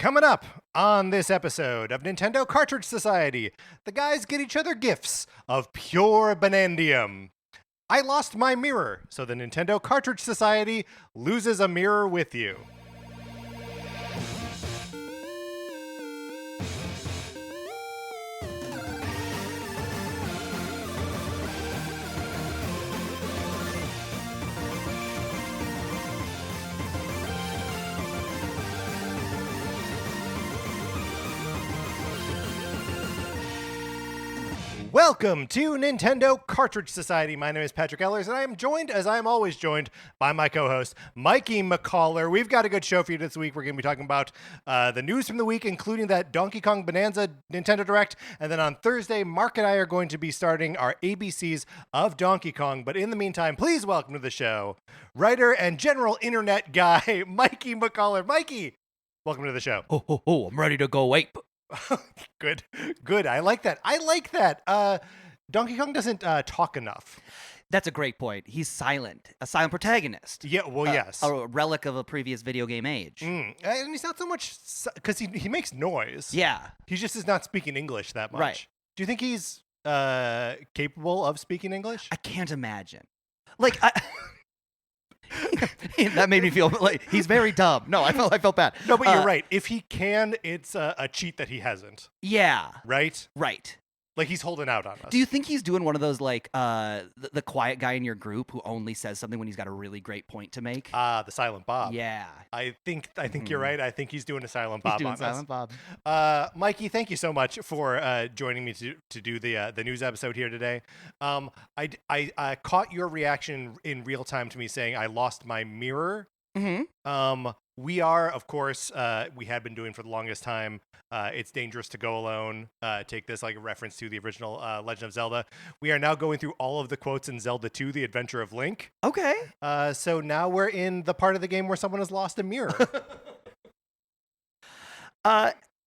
Coming up on this episode of Nintendo Cartridge Society, the guys get each other gifts of pure Banandium. I lost my mirror, so the Nintendo Cartridge Society loses a mirror with you. Welcome to Nintendo Cartridge Society. My name is Patrick Ellers, and I am joined, as I am always joined, by my co-host, Mikey McCollor. We've got a good show for you this week. We're going to be talking about the news from the week, including that Donkey Kong Bananza Nintendo Direct. And then on Thursday, Mark and I are going to be starting our ABCs of Donkey Kong. But in the meantime, please welcome to the show, writer and general internet guy, Mikey McCollor. Mikey, welcome to the show. Oh, I'm ready to go ape. Good. I like that. Donkey Kong doesn't talk enough. That's a great point. He's silent, a silent protagonist. Yeah, well, yes. A relic of a previous video game age. And he's not so much, because he makes noise. Yeah. He just is not speaking English that much. Right. Do you think he's capable of speaking English? I can't imagine. That made me feel like he's very dumb. No, I felt bad. No, but you're right. If he can, it's a cheat that he hasn't. Yeah. Right? Right. Like he's holding out on us. Do you think he's doing one of those the quiet guy in your group who only says something when he's got a really great point to make? The Silent Bob. Yeah. I think you're right. I think he's doing a Silent Bob on Silent us. Bob. Mikey, thank you so much for joining me to do the news episode here today. I caught your reaction in real time to me saying I lost my mirror. Mm-hmm. We are, of course, we had been doing for the longest time. It's dangerous to go alone. Take this like a reference to the original Legend of Zelda. We are now going through all of the quotes in Zelda 2, The Adventure of Link. Okay. So now we're in the part of the game where someone has lost a mirror.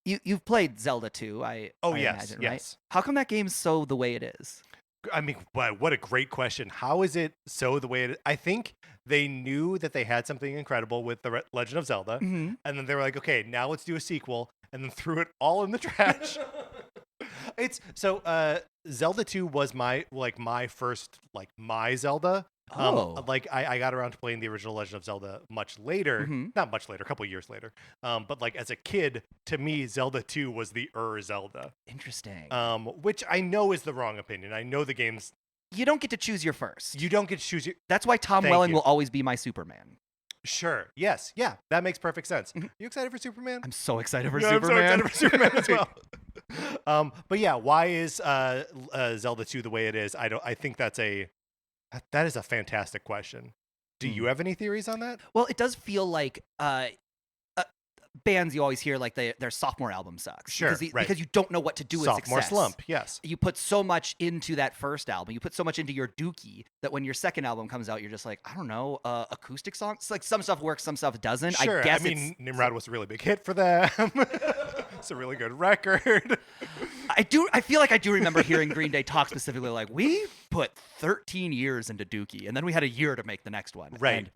You've played Zelda 2, I imagine, right? Yes. How come that game's so the way it is? I mean, what a great question. How is it so the way it is? I think they knew that they had something incredible with the Legend of Zelda, Mm-hmm. and then they were like, okay, now let's do a sequel, and then threw it all in the trash. Zelda 2 was my first my Zelda. I got around to playing the original Legend of Zelda much later, Mm-hmm. not much later, a couple years later. But like as a kid, to me, Zelda 2 was the Zelda. Interesting. Which I know is the wrong opinion. I know the game's. You don't get to choose your first. You don't get to choose your. That's why Tom Thank Welling you. will always be my Superman. Sure. Yes. Yeah. That makes perfect sense. Mhm. You excited for Superman? I'm so excited for Yeah, Superman. I'm so excited for Superman as well. But yeah, why is Zelda 2 the way it is? I think that is a fantastic question. Do you have any theories on that? Well, it does feel like bands you always hear like their sophomore album sucks. Sure, because you don't know what to do with Sophomore success. slump. Yes. You put so much into that first album. You put so much into your Dookie that when your second album comes out, you're just like, I don't know, acoustic songs. Like some stuff works, some stuff doesn't. Sure. I guess Nimrod was a really big hit for them. It's a really good record. I feel like I do remember hearing Green Day talk specifically like, we put 13 years into Dookie, and then we had a year to make the next one. Right.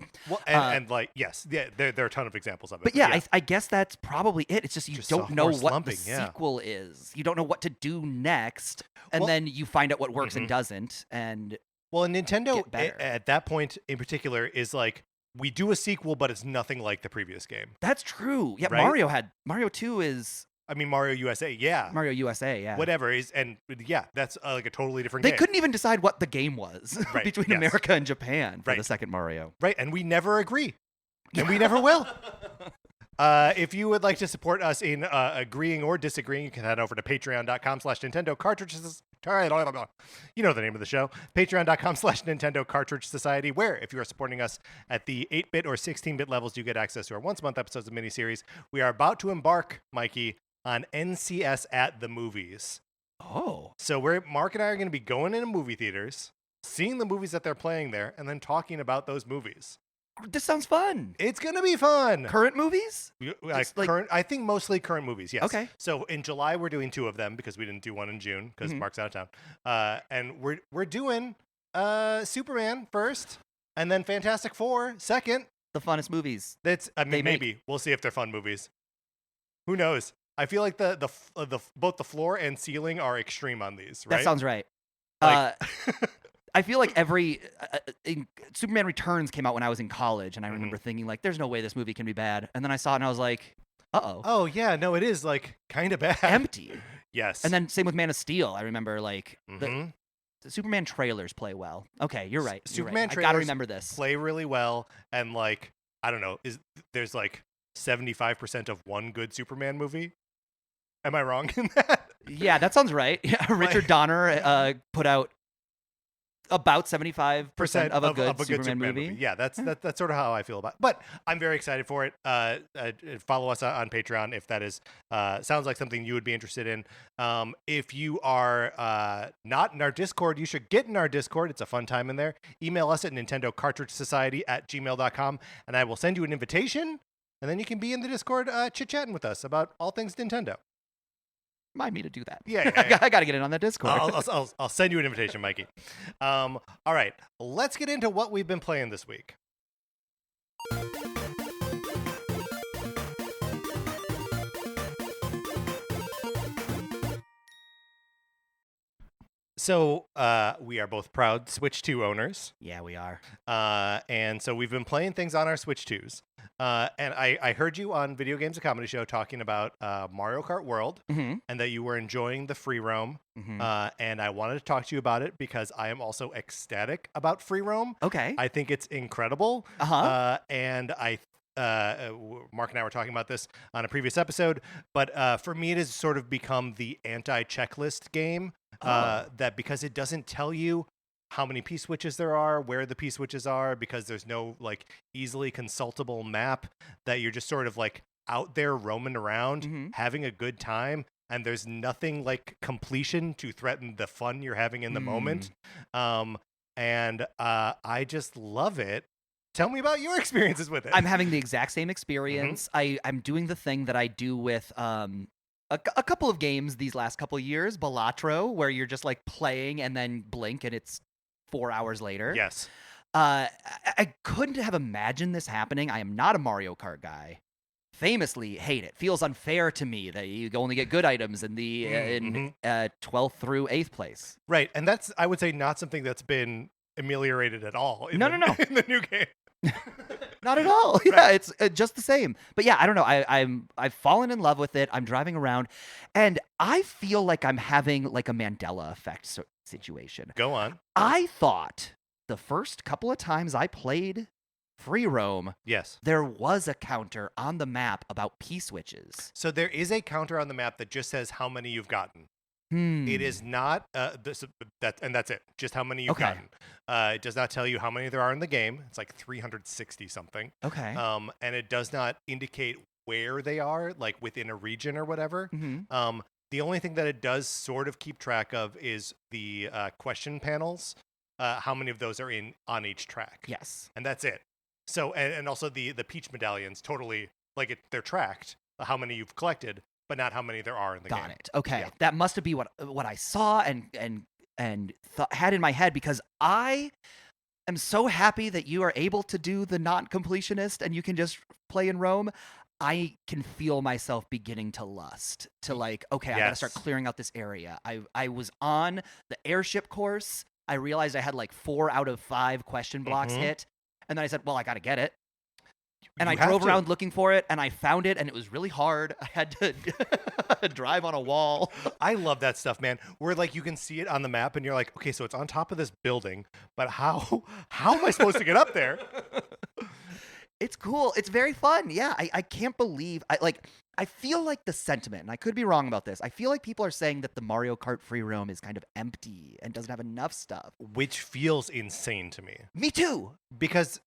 And like, yes, yeah, there are a ton of examples of it. But yeah, I guess that's probably it. It's just you don't know sophomore what the slumping, sequel is. You don't know what to do next, and then you find out what works and doesn't. And Nintendo get better. at that point in particular is like, we do a sequel, but it's nothing like the previous game. that's true. Yeah, Right? Mario 2 is I mean, Mario USA, yeah. Mario USA. Yeah, Whatever is, and yeah, that's like a totally different they game. couldn't even decide what the game was Right, between yes. America and Japan for Right. the second Mario. Right, and we never agree. And we never will. If you would like to support us in agreeing or disagreeing, you can head over to patreon.com/Nintendo Cartridges. You know the name of the show. Patreon.com/Nintendo Cartridge Society, where if you are supporting us at the 8-bit or 16-bit levels, you get access to our once-a-month episodes of miniseries. We are about to embark, Mikey, on NCS at the movies. Oh. So Mark and I are going to be going into movie theaters, seeing the movies that they're playing there, and then talking about those movies. This sounds fun. It's going to be fun. Current movies? I think mostly current movies, yes. Okay. So in July, we're doing 2 of them because we didn't do one in June because Mark's out of town. And we're doing Superman first, and then Fantastic Four second. The funnest movies. Maybe. make. We'll see if they're fun movies. Who knows? I feel like the both the floor and ceiling are extreme on these, right? That sounds right. Like, I feel like Superman Returns came out when I was in college, and I remember thinking like, "There's no way this movie can be bad." And then I saw it, and I was like, "Uh-oh." Oh yeah, no, it is like kind of bad. Empty. Yes. And then same with Man of Steel. I remember like the Superman trailers play well. Okay, you're right. Superman I trailers gotta remember this. play really well, and like I don't know, there's like 75% of one good Superman movie? Am I wrong in that? Yeah, that sounds right. Yeah, Richard Donner put out about 75% of a good Superman movie. Yeah, that's sort of how I feel about it. But I'm very excited for it. Follow us on Patreon if that is sounds like something you would be interested in. If you are not in our Discord, you should get in our Discord. It's a fun time in there. Email us at nintendocartridgesociety@gmail.com, and I will send you an invitation, and then you can be in the Discord chit-chatting with us about all things Nintendo. Remind me to do that. Yeah. I got to get in on that Discord. I'll send you an invitation, Mikey. All right, let's get into what we've been playing this week. So we are both proud Switch 2 owners. Yeah, we are. And so we've been playing things on our Switch 2s. And I heard you on Video Games A Comedy Show talking about Mario Kart World and that you were enjoying the free roam. And I wanted to talk to you about it because I am also ecstatic about free roam. Okay. I think it's incredible. And Mark and I were talking about this on a previous episode, but for me, it has sort of become the anti-checklist game that because it doesn't tell you how many P-switches there are, where the P-switches are, because there's no like easily consultable map, that you're just sort of like out there roaming around, having a good time, and there's nothing like completion to threaten the fun you're having in the moment. And I just love it. Tell me about your experiences with it. I'm having the exact same experience. I'm doing the thing that I do with a couple of games these last couple of years, Balatro, where you're just like playing and then blink and it's 4 hours later. Yes. I couldn't have imagined this happening. I am not a Mario Kart guy. Famously hate it. Feels unfair to me that you only get good items in the 12th through 8th place. Right, and that's, I would say, not something that's been ameliorated at all in No. in the new game. Not at all. Yeah, it's just the same. But yeah, I don't know. I've fallen in love with it. I'm driving around, and I feel like I'm having like a Mandela effect situation. Go on. I thought the first couple of times I played free roam, yes, there was a counter on the map about P-switches. So there is a counter on the map that just says how many you've gotten. It is not and that's it. Just how many you've gotten. It does not tell you how many there are in the game. It's like 360 something. Okay. And it does not indicate where they are, like within a region or whatever. The only thing that it does sort of keep track of is the question panels. How many of those are on each track? Yes. And that's it. So and also the Peach medallions, totally like they're tracked. How many you've collected, but not how many there are in the game. Got it. Okay. Yeah. That must have been what I saw and had in my head, because I am so happy that you are able to do the not completionist and you can just play in Rome. I can feel myself beginning to lust to like, okay, I got to start clearing out this area. I was on the airship course. I realized I had like 4 out of 5 question blocks hit. And then I said, well, I got to get it. And I drove around looking for it, and I found it, and it was really hard. I had to drive on a wall. I love that stuff, man. Where like you can see it on the map, and you're like, okay, so it's on top of this building, but how am I supposed to get up there? It's cool. It's very fun. Yeah, I can't believe I feel like the sentiment, and I could be wrong about this. I feel like people are saying that the Mario Kart free roam is kind of empty and doesn't have enough stuff, which feels insane to me. Me too, because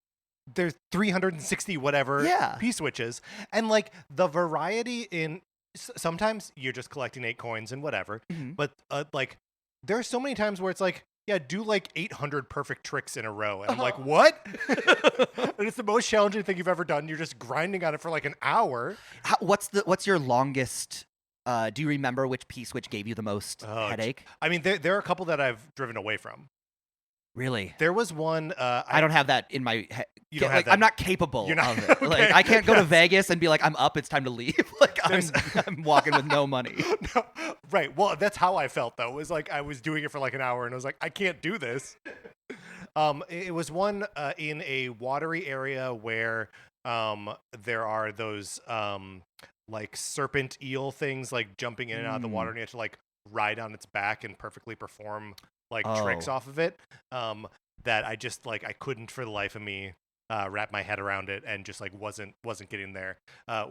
there's 360 whatever P-switches, and like the variety in sometimes you're just collecting 8 coins and whatever, but like there are so many times where it's like, yeah, do like 800 perfect tricks in a row, and I'm like, what? And it's the most challenging thing you've ever done. You're just grinding on it for like an hour. What's your longest? Do you remember which P-switch gave you the most headache? I mean, there are a couple that I've driven away from. Really? There was one. I don't have that in my You don't have like that. I'm not capable You're not- of it. Like okay. I can't go to Vegas and be like, I'm up, it's time to leave. Like I'm walking with no money. No, right. Well, that's how I felt though. It was like I was doing it for like an hour, and I was like, I can't do this. It was one in a watery area where there are those like serpent eel things like jumping in and out of the water, and you have to like ride on its back and perfectly perform like tricks off of it. That I just like I couldn't for the life of me wrap my head around it, and just like wasn't getting there.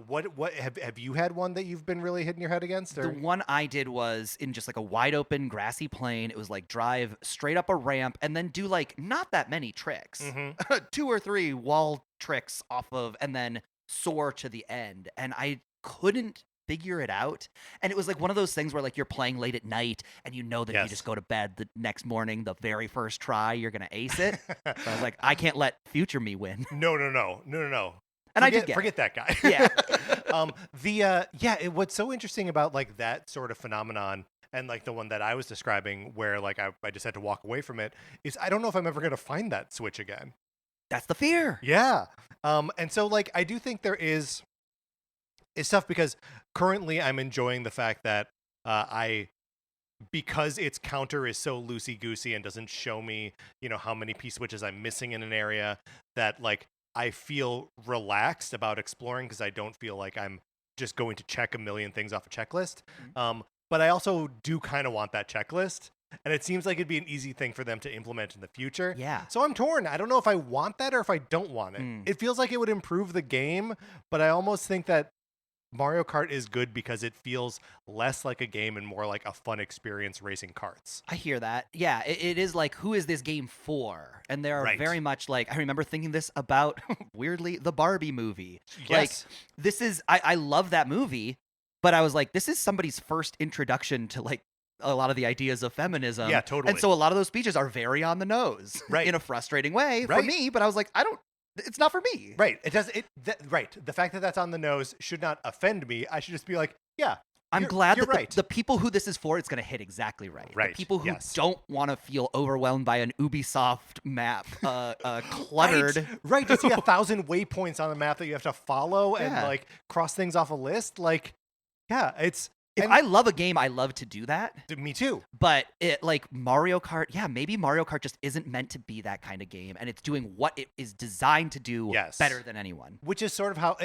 What have you had one that you've been really hitting your head against? Or? The one I did was in just like a wide open grassy plain. It was like drive straight up a ramp and then do like not that many tricks, 2 or 3 wall tricks off of, and then soar to the end. And I couldn't figure it out. And it was like one of those things where like you're playing late at night and you know that if you just go to bed the next morning, the very first try, you're going to ace it. So I was like, I can't let future me win. No. And I did get forget that guy. Yeah. What's so interesting about like that sort of phenomenon, and like the one that I was describing where like I just had to walk away from it, is I don't know if I'm ever going to find that switch again. That's the fear. Yeah. And so like I do think there is tough because currently I'm enjoying the fact that because its counter is so loosey-goosey and doesn't show me, how many P-switches I'm missing in an area, that like I feel relaxed about exploring because I don't feel like I'm just going to check a million things off a checklist. But I also do kind of want that checklist. And it seems like it'd be an easy thing for them to implement in the future. Yeah. So I'm torn. I don't know if I want that or if I don't want it. It feels like it would improve the game, but I almost think that Mario Kart is good because it feels less like a game and more like a fun experience racing karts. I hear that. Yeah, it is like, who is this game for? And there are very much like, I remember thinking this about, weirdly, the Barbie movie. Yes. Like, this is, I love that movie, but I was like, this is somebody's first introduction to like a lot of the ideas of feminism. Yeah, totally. And so a lot of those speeches are very on the nose in a frustrating way for me, but I was like, it's not for me. Right. It does. Right. The fact that that's on the nose should not offend me. I should just be like, yeah. I'm glad you're that right. the people who this is for, it's going to hit exactly right. Right. The people who don't want to feel overwhelmed by an Ubisoft map, cluttered. Right. To see 1,000 waypoints on the map that you have to follow and like cross things off a list. Like, yeah, if I love a game, I love to do that. Me too. But it like Mario Kart, maybe Mario Kart just isn't meant to be that kind of game, and it's doing what it is designed to do better than anyone. Which is sort of how,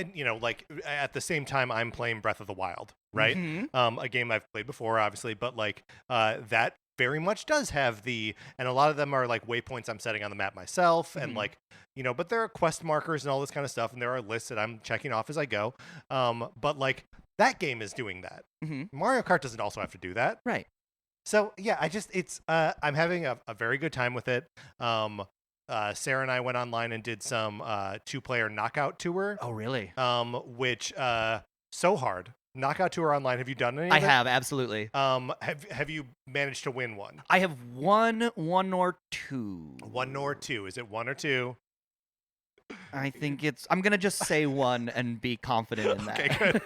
like at the same time I'm playing Breath of the Wild, right? A game I've played before, obviously, but like that very much does have and a lot of them are like waypoints I'm setting on the map myself, and like, but there are quest markers and all this kind of stuff, and there are lists that I'm checking off as I go. But like that game is doing that. Mario Kart doesn't also have to do that. Right. So yeah, I'm having a very good time with it. Sarah and I went online and did some 2-player knockout tour. Oh, really? Which so hard. Knockout tour online. Have you done any? I have, absolutely. Have you managed to win one? I have won 1 or 2. 1 or 2. Is it 1 or 2? I think I'm going to just say 1 and be confident in that. Okay, good.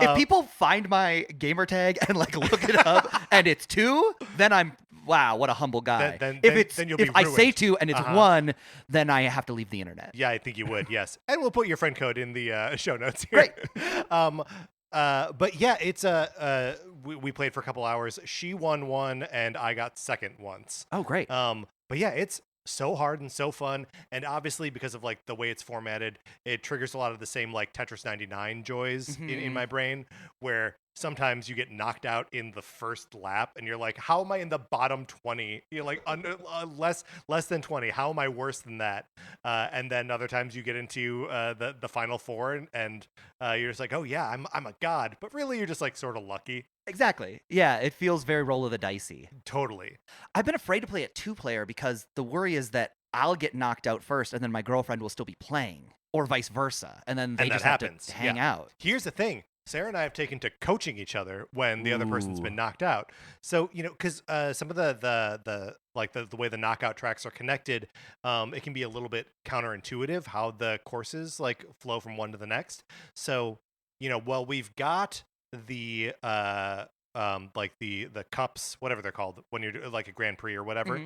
If people find my gamer tag and like look it up and it's 2, then I'm, wow, what a humble guy. Then you'll if be I ruined. say 2 and it's 1, then I have to leave the internet. Yeah, I think you would. Yes, and we'll put your friend code in the show notes here. Great. But yeah, it's we played for a couple hours. She won 1 and I got second once. Oh, great. But yeah, it's so hard and so fun, and obviously because of like the way it's formatted, it triggers a lot of the same like Tetris 99 joys in my brain, where sometimes you get knocked out in the first lap and you're like, how am I in the bottom 20? You're like less than 20. How am I worse than that? And then other times you get into the final 4 and you're just like, oh yeah, I'm a god, but really you're just like sort of lucky. Exactly. Yeah, it feels very roll of the dicey. Totally. I've been afraid to play it 2-player because the worry is that I'll get knocked out first and then my girlfriend will still be playing, or vice versa, and then they just have to hang out. Here's the thing. Sarah and I have taken to coaching each other when the other person's been knocked out. So, because some of the way the knockout tracks are connected, it can be a little bit counterintuitive how the courses like flow from one to the next. So, while we've got the like the cups, whatever they're called, when you're like a Grand Prix or whatever,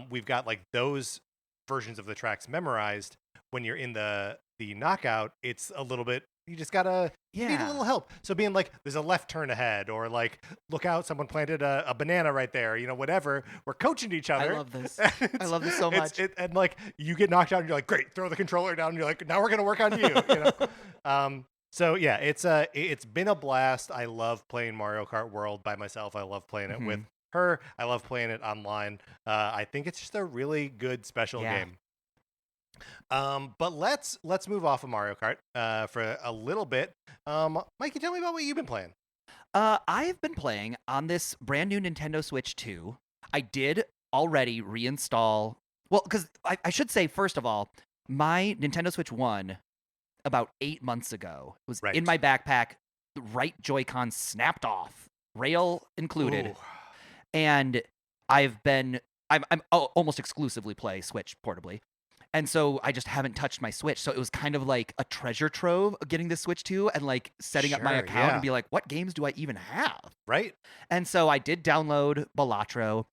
we've got like those versions of the tracks memorized. when you're in the knockout, it's a little bit. You just gotta need a little help. So being like, there's a left turn ahead, or like, look out, someone planted a banana right there. Whatever. We're coaching each other. I love this. I love this so much. And like, you get knocked out, and you're like, great, throw the controller down. And you're like, now we're gonna work on you. So yeah, it's been a blast. I love playing Mario Kart World by myself. I love playing it with her. I love playing it online. I think it's just a really good special game. But let's move off of Mario Kart for a little bit. Mikey, tell me about what you've been playing. I've been playing on this brand new Nintendo Switch 2. I did already reinstall. Well, because I should say, first of all, my Nintendo Switch 1 about 8 months ago was in my backpack. The right Joy-Con snapped off, rail included. Ooh. And I'm almost exclusively play Switch portably. And so I just haven't touched my Switch. So it was kind of like a treasure trove of getting this Switch 2 and like setting up my account and be like, what games do I even have? Right. And so I did download Balatro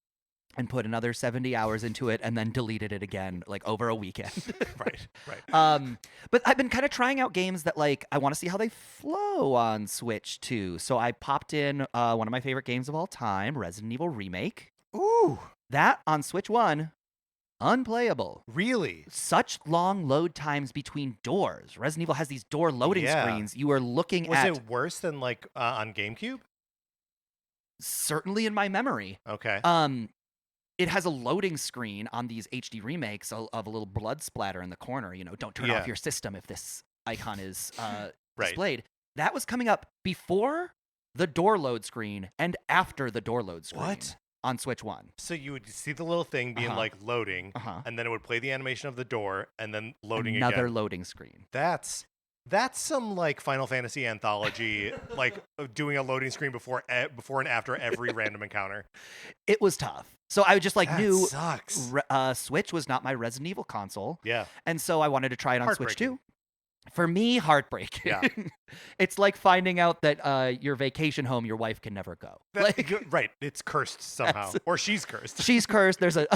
and put another 70 hours into it and then deleted it again like over a weekend. Right. But I've been kind of trying out games that like I want to see how they flow on Switch 2. So I popped in one of my favorite games of all time, Resident Evil Remake. Ooh. That on Switch 1. Unplayable. Really? Such long load times between doors. Resident Evil has these door loading screens. You are looking Was at... it worse than like on GameCube? Certainly in my memory. Okay. It has a loading screen on these HD remakes of a little blood splatter in the corner. Don't turn off your system if this icon is displayed. That was coming up before the door load screen and after the door load screen. What? On Switch 1. So you would see the little thing being like loading, and then it would play the animation of the door, and then loading again. Another loading screen. That's some like Final Fantasy anthology, like doing a loading screen before and after every random encounter. It was tough. So I just like knew sucks. Switch was not my Resident Evil console. Yeah. And so I wanted to try it on Switch 2. For me, heartbreaking. Yeah. It's like finding out that your vacation home, your wife can never go. Right. It's cursed somehow. Or she's cursed. She's cursed. There's a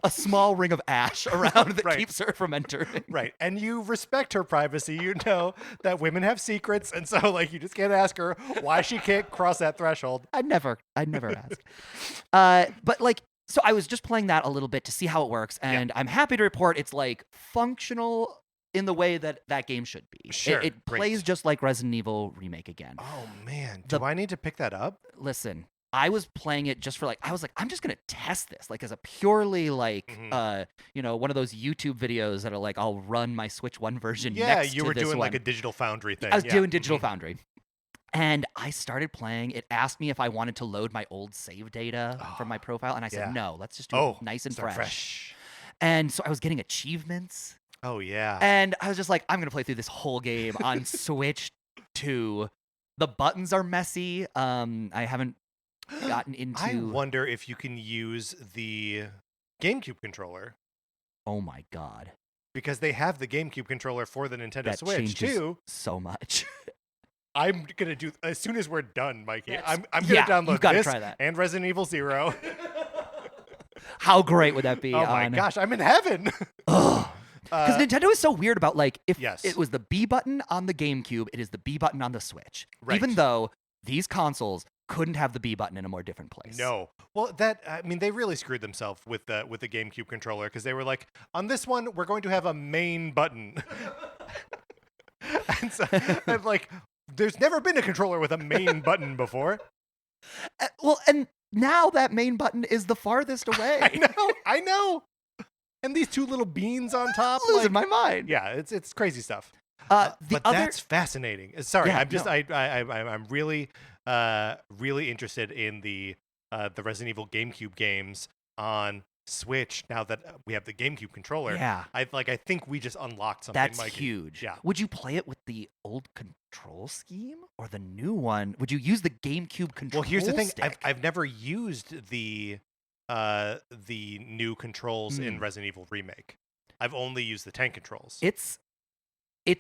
small ring of ash around that keeps her from entering. Right. And you respect her privacy. You know that women have secrets. And so, like, you just can't ask her why she can't cross that threshold. I'd never ask. But, like, so I was just playing that a little bit to see how it works. And I'm happy to report it's, like, functional in the way that game should be. Sure. It plays just like Resident Evil Remake again. Oh, man. Do I need to pick that up? Listen, I was playing it just for like, I was like, I'm just going to test this. Like as a purely like, one of those YouTube videos that are like, I'll run my Switch 1 version next to this one. Yeah, you were doing like a Digital Foundry thing. I was doing Digital Foundry. And I started playing. It asked me if I wanted to load my old save data from my profile. And I said, no, let's just do it nice and fresh. And so I was getting achievements. Oh, yeah. And I was just like, I'm going to play through this whole game on Switch 2. The buttons are messy. I haven't gotten into... I wonder if you can use the GameCube controller. Oh, my God. Because they have the GameCube controller for the Nintendo Switch, too. So much. I'm going to do... As soon as we're done, Mikey, I'm going to download this try that. And Resident Evil 0. How great would that be? Oh, my gosh. I'm in heaven. Ugh. Because Nintendo is so weird about, like, if yes. it was the B button on the GameCube, it is the B button on the Switch. Right. Even though these consoles couldn't have the B button in a more different place. No. Well, they really screwed themselves with the GameCube controller because they were like, on this one, we're going to have a main button. and like, there's never been a controller with a main button before. And now that main button is the farthest away. I know. And these two little beans on top. Losing my mind. Yeah, it's crazy stuff. But that's fascinating. Sorry, I'm really really interested in the Resident Evil GameCube games on Switch now that we have the GameCube controller. Yeah. I think we just unlocked something. That's Mikey. huge. Yeah. Would you play it with the old control scheme or the new one? Would you use the GameCube control? Well, here's the thing. Stick? I've never used the new controls in Resident Evil Remake. I've only used the tank controls. It's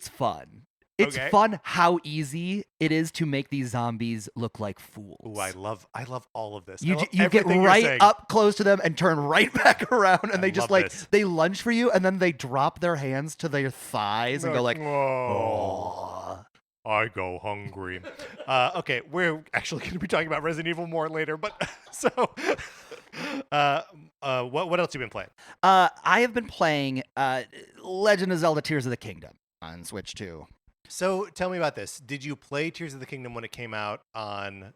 fun. It's Okay. fun how easy it is to make these zombies look like fools. Ooh, I love all of this. I You love you get everything you're right saying. up close to them and turn right back around, and I they just love like this. they lunge for you, and then they drop their hands to their thighs and go like, "Oh, oh. I go hungry." Okay, we're actually going to be talking about Resident Evil more later, but so, what else have you been playing? I have been playing Legend of Zelda: Tears of the Kingdom on Switch 2. So tell me about this. Did you play Tears of the Kingdom when it came out on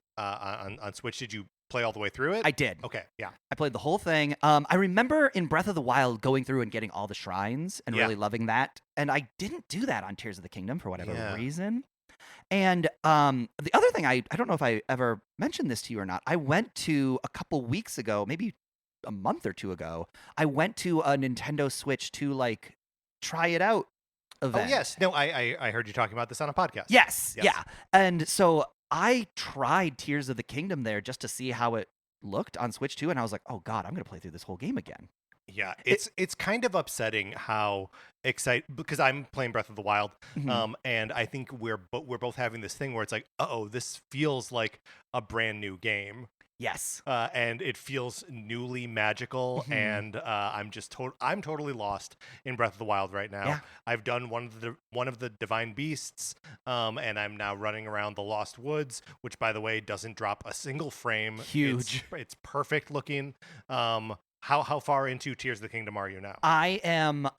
Switch? Did you play all the way through it? I did. Okay, yeah. I played the whole thing. I remember in Breath of the Wild going through and getting all the shrines and Yeah. really loving that. And I didn't do that on Tears of the Kingdom for whatever Yeah. reason. And the other thing, I don't know if I ever mentioned this to you or not. I went to a couple weeks ago, maybe a month or two ago, I went to a Nintendo Switch to like try it out event. Oh yes, no, I heard you talking about this on a podcast. Yes, Yes. yeah. And so I tried Tears of the Kingdom there just to see how it looked on Switch 2, and I was like, oh god, I'm gonna play through this whole game again. Yeah, it's kind of upsetting how excited, because I'm playing Breath of the Wild, Mhm. and I think we're both having this thing where it's like, oh, this feels like a brand new game, Yes. and it feels newly magical, Mhm. and I'm totally lost in Breath of the Wild right now. Yeah. I've done one of the divine beasts, and I'm now running around the Lost Woods, which by the way doesn't drop a single frame. Huge. It's perfect looking. How far into Tears of the Kingdom are you now? I am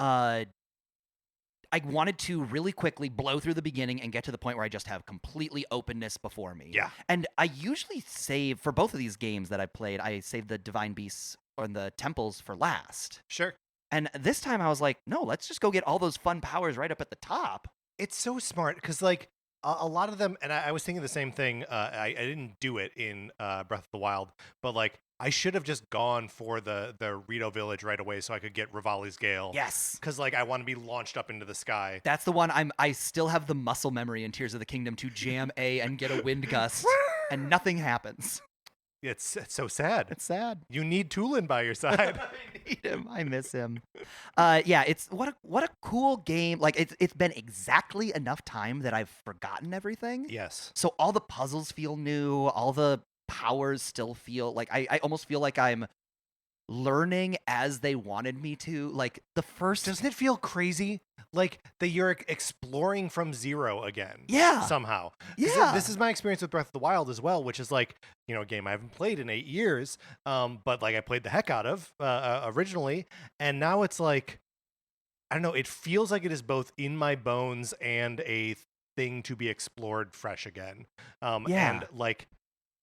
I wanted to really quickly blow through the beginning and get to the point where I just have completely openness before me. Yeah. And I usually save for both of these games that I played, I save the divine beasts or the temples for last. Sure. And this time I was like, no, let's just go get all those fun powers right up at the top. It's so smart because, like, a lot of them, and I was thinking the same thing. I didn't do it in Breath of the Wild, but like, I should have just gone for the Rito Village right away so I could get Rivali's Gale. Yes. Because, like, I want to be launched up into the sky. That's the one I still have the muscle memory in Tears of the Kingdom to jam A and get a wind gust and nothing happens. It's so sad. It's sad. You need Tulin by your side. I need him. I miss him. Yeah, it's what a cool game. Like it's been exactly enough time that I've forgotten everything. Yes. So all the puzzles feel new, all the powers still feel like I almost feel like I'm learning as they wanted me to. Like the first Doesn't it feel crazy? Like that you're exploring from zero again. Yeah. Somehow. 'Cause Yeah. This is my experience with Breath of the Wild as well, which is like, a game I haven't played in 8 years, but like I played the heck out of originally, and now it's like, I don't know, it feels like it is both in my bones and a thing to be explored fresh again. Yeah. And like,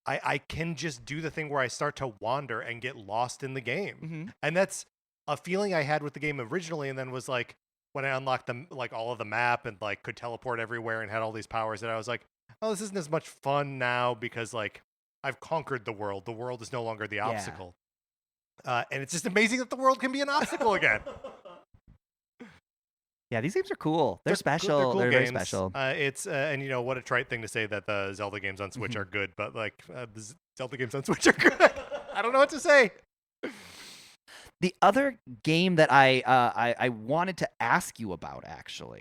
I can just do the thing where I start to wander and get lost in the game. Mhm. And that's a feeling I had with the game originally, and then was like, when I unlocked like all of the map and like could teleport everywhere and had all these powers, that I was like, oh, this isn't as much fun now because like I've conquered the world. The world is no longer the obstacle. And it's just amazing that the world can be an obstacle again. Yeah, these games are cool. They're They're special. cool They're very games. special. It's and what a trite thing to say that the Zelda games on Switch Mhm. are good, but like the Zelda games on Switch are good. I don't know what to say. The other game that I wanted to ask you about actually.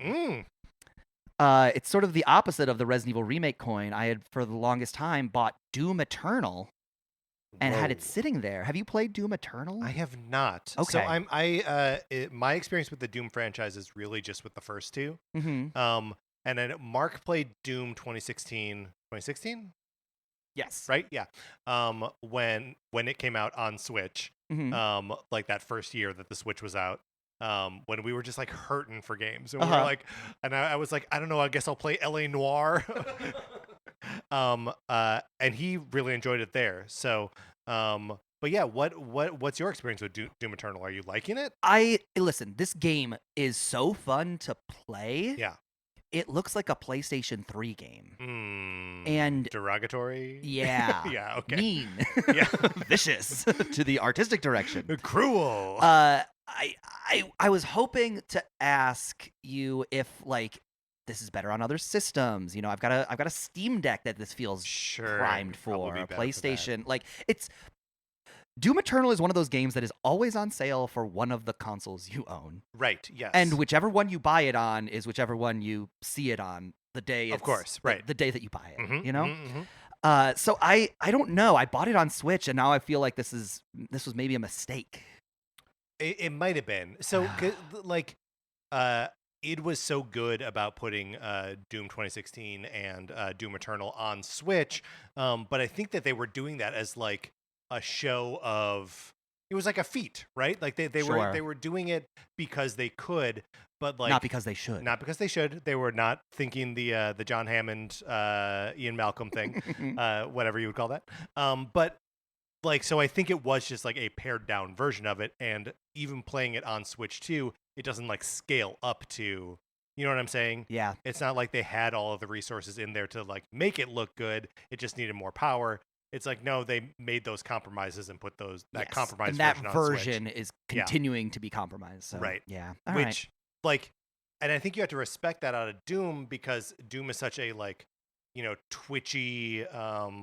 Mm. It's sort of the opposite of the Resident Evil Remake coin. I had for the longest time bought Doom Eternal and had it Whoa. sitting there. Have you played Doom Eternal? I have not. So Okay. my experience with the Doom franchise is really just with the first two. Mm-hmm. And then Mark played Doom 2016. 2016? Yes. Right? Yeah. When it came out on Switch. Mm-hmm. Like that first year that the Switch was out. When we were just like hurting for games, and we Uh-huh. were like, and I was like, I don't know, I guess I'll play LA Noire. And he really enjoyed it there. So, but yeah, what's your experience with Doom Eternal? Are you liking it? Listen, this game is so fun to play. Yeah. It looks like a PlayStation 3 game. And derogatory. Yeah. Yeah. Okay. Mean. Yeah. Vicious to the artistic direction. Cruel. I was hoping to ask you if like this is better on other systems. I've got a Steam Deck that this feels Sure. primed probably for. better A for that. PlayStation. Like it's Doom Eternal is one of those games that is always on sale for one of the consoles you own. Right. Yes. And whichever one you buy it on is whichever one you see it on the day. Of course, right. The day that you buy it. Mhm, You know. mhm, mhm. So I don't know. I bought it on Switch, and now I feel like this was maybe a mistake. It might have been. So, like, uh, it was so good about putting Doom 2016 and Doom Eternal on Switch, but I think that they were doing that as like a show of. It was like a feat, right? Like they Sure. were doing it because they could, but like Not because they should. not because they should. They were not thinking the John Hammond, Ian Malcolm thing, whatever you would call that. But like, so I think it was just like a pared down version of it, and even playing it on Switch 2, it doesn't like scale up to, you know what I'm saying? Yeah. It's not like they had all of the resources in there to like make it look good. It just needed more power. It's like, no, they made those compromises and put that Yes. compromised and that version on version Switch. is Yeah. continuing to be compromised. So, Right. Yeah. All right. Which like, and I think you have to respect that out of Doom, because Doom is such a like, you know, twitchy,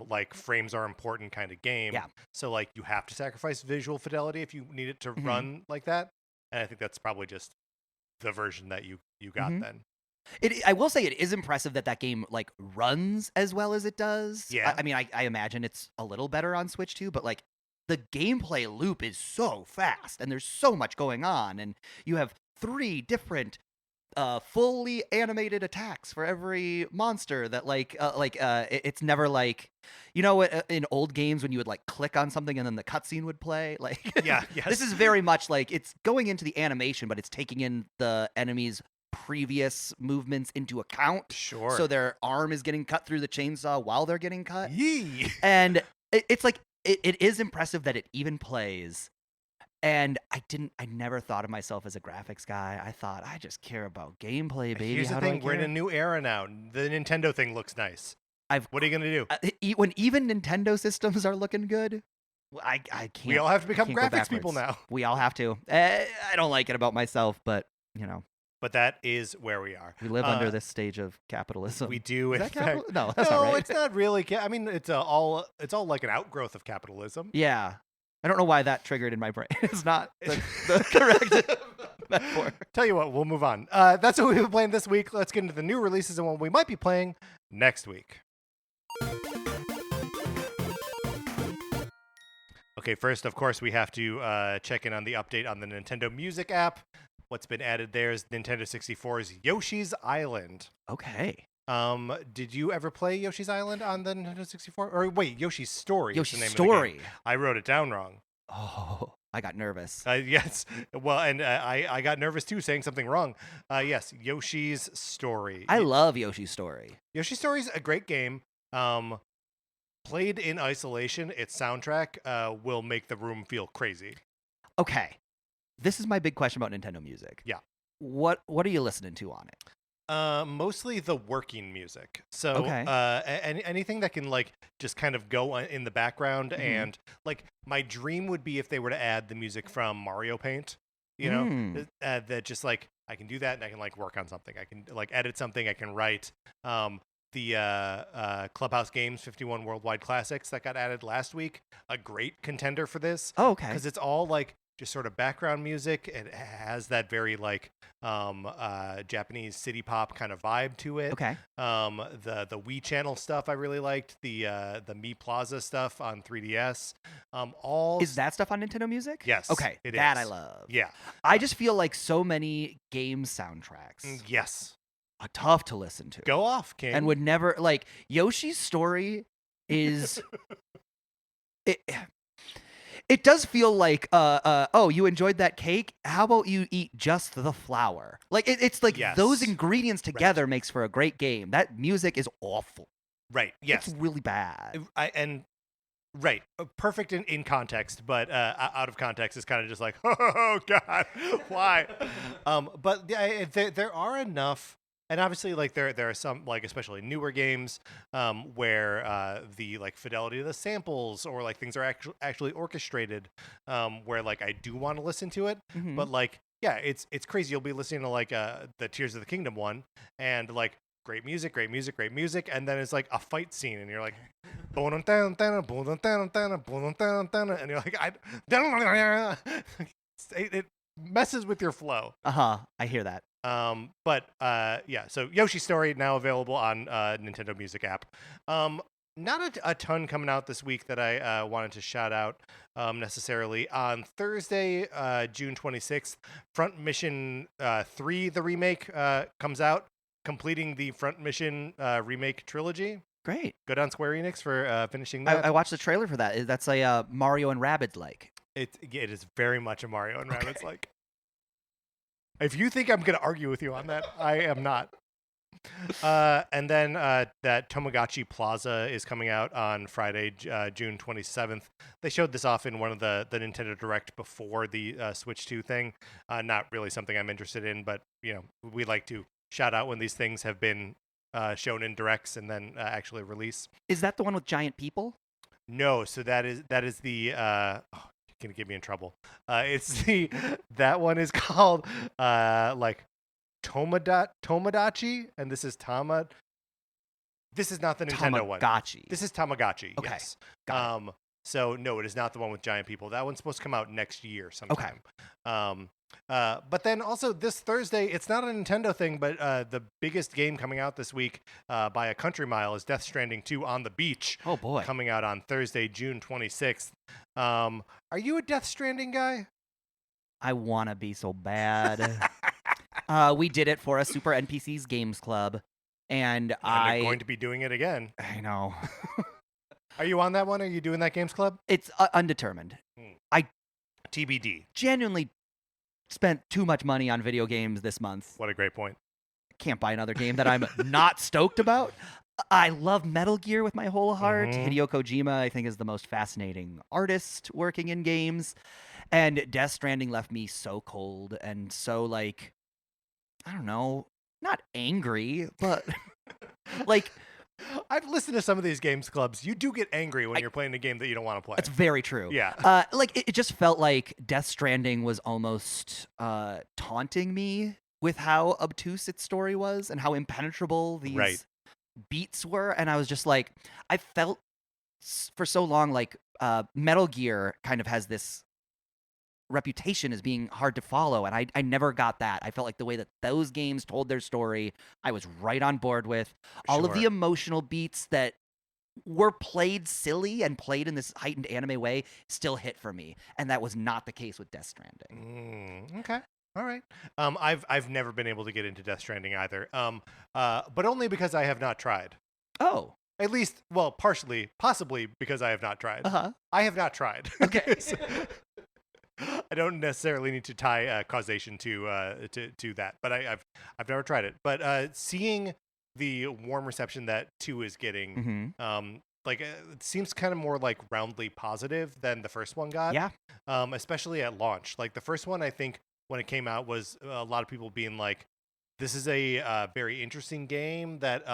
like frames are important kind of game. Yeah. So like you have to sacrifice visual fidelity if you need it to Mhm. run like that. And I think that's probably just the version that you got Mhm. then. I will say it is impressive that game like runs as well as it does. Yeah. I mean, I imagine it's a little better on Switch too, but like the gameplay loop is so fast and there's so much going on, and you have 3 different fully animated attacks for every monster that it's never like, you know, in old games when you would like click on something and then the cutscene would play. Like, Yeah, yes. This is very much like it's going into the animation, but it's taking in the enemy's previous movements into account. Sure. So their arm is getting cut through the chainsaw while they're getting cut. Yee. And it's like it is impressive that it even plays. And I never thought of myself as a graphics guy. I thought I just care about gameplay, baby. Here's the How do I thing, we're in care? a new era now. The Nintendo thing looks nice. What are you gonna do? When even Nintendo systems are looking good, I can't. We all have to become can't go graphics people backwards. now. We all have to. I don't like it about myself, but you know, But that is where we are. we live under this stage of capitalism. We do. Is in that fact- capital? No, that's no, not right. it's not really. I mean, it's all like an outgrowth of capitalism. Yeah. I don't know why that triggered in my brain. It's not the correct metaphor. Tell you what, we'll move on. That's what we've been playing this week. Let's get into the new releases and what we might be playing next week. Okay, first, of course, we have to check in on the update on the Nintendo Music app. What's been added there is Nintendo 64's Yoshi's Island. Okay. Did you ever play Yoshi's Island on the Nintendo 64? Or wait, Yoshi's Story. is the Yoshi's name of the game. Story. I wrote it down wrong. Oh, I got nervous. Yes. Well, and I got nervous too, saying something wrong. Yes, Yoshi's Story. I love Yoshi's Story. Yoshi's Story is a great game. Played in isolation, its soundtrack will make the room feel crazy. Okay. This is my big question about Nintendo Music. Yeah. What are you listening to on it? Mostly the working music. So Okay. anything that can like just kind of go in the background, Mhm. and like my dream would be if they were to add the music from Mario Paint. You know, Mm. that just like I can do that and I can like work on something. I can like edit something. I can write. The Clubhouse Games 51 Worldwide Classics that got added last week, a great contender for this. Oh, okay. Because it's all like just sort of background music. It has that very like Japanese city pop kind of vibe to it. Okay. The Wii Channel stuff I really liked. The Mi Plaza stuff on 3DS. All Is that stuff on Nintendo Music? Yes, Okay. it that is. I love. Yeah. I just feel like so many game soundtracks Yes. are tough to listen to. Go off, King. And would never like Yoshi's Story is it does feel like oh, you enjoyed that cake, how about you eat just the flour? Like it's like Yes. those ingredients together makes for a great game. That music is awful. Right. Yes. It's really bad. Right, perfect in context, but out of context is kind of just like, oh god, why? But yeah, there are enough, and obviously like there are some like especially newer games where the like fidelity of the samples or like things are actually orchestrated, where like I do want to listen to it, Mhm. but like yeah, it's crazy. You'll be listening to like the Tears of the Kingdom one, and like great music, and then it's like a fight scene, and you're like, and you're like, it messes with your flow. Uh-huh. I hear that. So Yoshi's Story now available on Nintendo Music app. Not a ton coming out this week that I wanted to shout out necessarily. On Thursday, June 26th, Front Mission 3, the remake, comes out, completing the Front Mission remake trilogy. Great. Good on Square Enix for finishing that. I watched the trailer for that. That's a Mario and Rabbids like. It is very much a Mario and Rabbids like. If you think I'm going to argue with you on that, I am not. And then that Tamagotchi Plaza is coming out on Friday, June 27th. They showed this off in one of the Nintendo Direct before the Switch 2 thing. Not really something I'm interested in, but we like to shout out when these things have been shown in directs and then actually release. Is that the one with giant people? No, so that is the you're gonna get me in trouble. That one is called Tomodachi, and this is Tama. This is not the Nintendo one. Tamagotchi. This is Tamagotchi. Okay. Yes. Got it. So no, it is not the one with giant people. That one's supposed to come out next year sometime. Okay. But then also this Thursday, it's not a Nintendo thing, but the biggest game coming out this week by a country mile is Death Stranding 2 on the Beach. Oh boy. Coming out on Thursday, June 26th. Are you a Death Stranding guy? I want to be so bad. We did it for a Super NPCs Games Club, and I'm going to be doing it again. I know. Are you on that one? Are you doing that Games Club? It's undetermined. I TBD. genuinely spent too much money on video games this month. What a great point. Can't buy another game that I'm not stoked about. I love Metal Gear with my whole heart. Hideo Kojima, I think, is the most fascinating artist working in games. And Death Stranding left me so cold and so, I don't know, not angry, but I've listened to some of these games clubs. You do get angry when you're playing a game that you don't want to play. That's very true. Yeah. It just felt like Death Stranding was almost taunting me with how obtuse its story was and how impenetrable these beats were. And I was just like, I felt for so long like Metal Gear kind of has this reputation as being hard to follow, and I never got that. I felt like the way that those games told their story, I was right on board with. All of the emotional beats that were played silly and played in this heightened anime way still hit for me, and that was not the case with Death Stranding. Okay. All right. I've never been able to get into Death Stranding either. But only because I have not tried. Oh. At least, well, possibly because I have not tried. I have not tried. Okay. I don't necessarily need to tie causation to that, but I've never tried it. But seeing the warm reception that 2 is getting, it seems kind of more roundly positive than the first one got. Yeah. Especially at launch. The first one, I think when it came out was a lot of people being like, this is a very interesting game that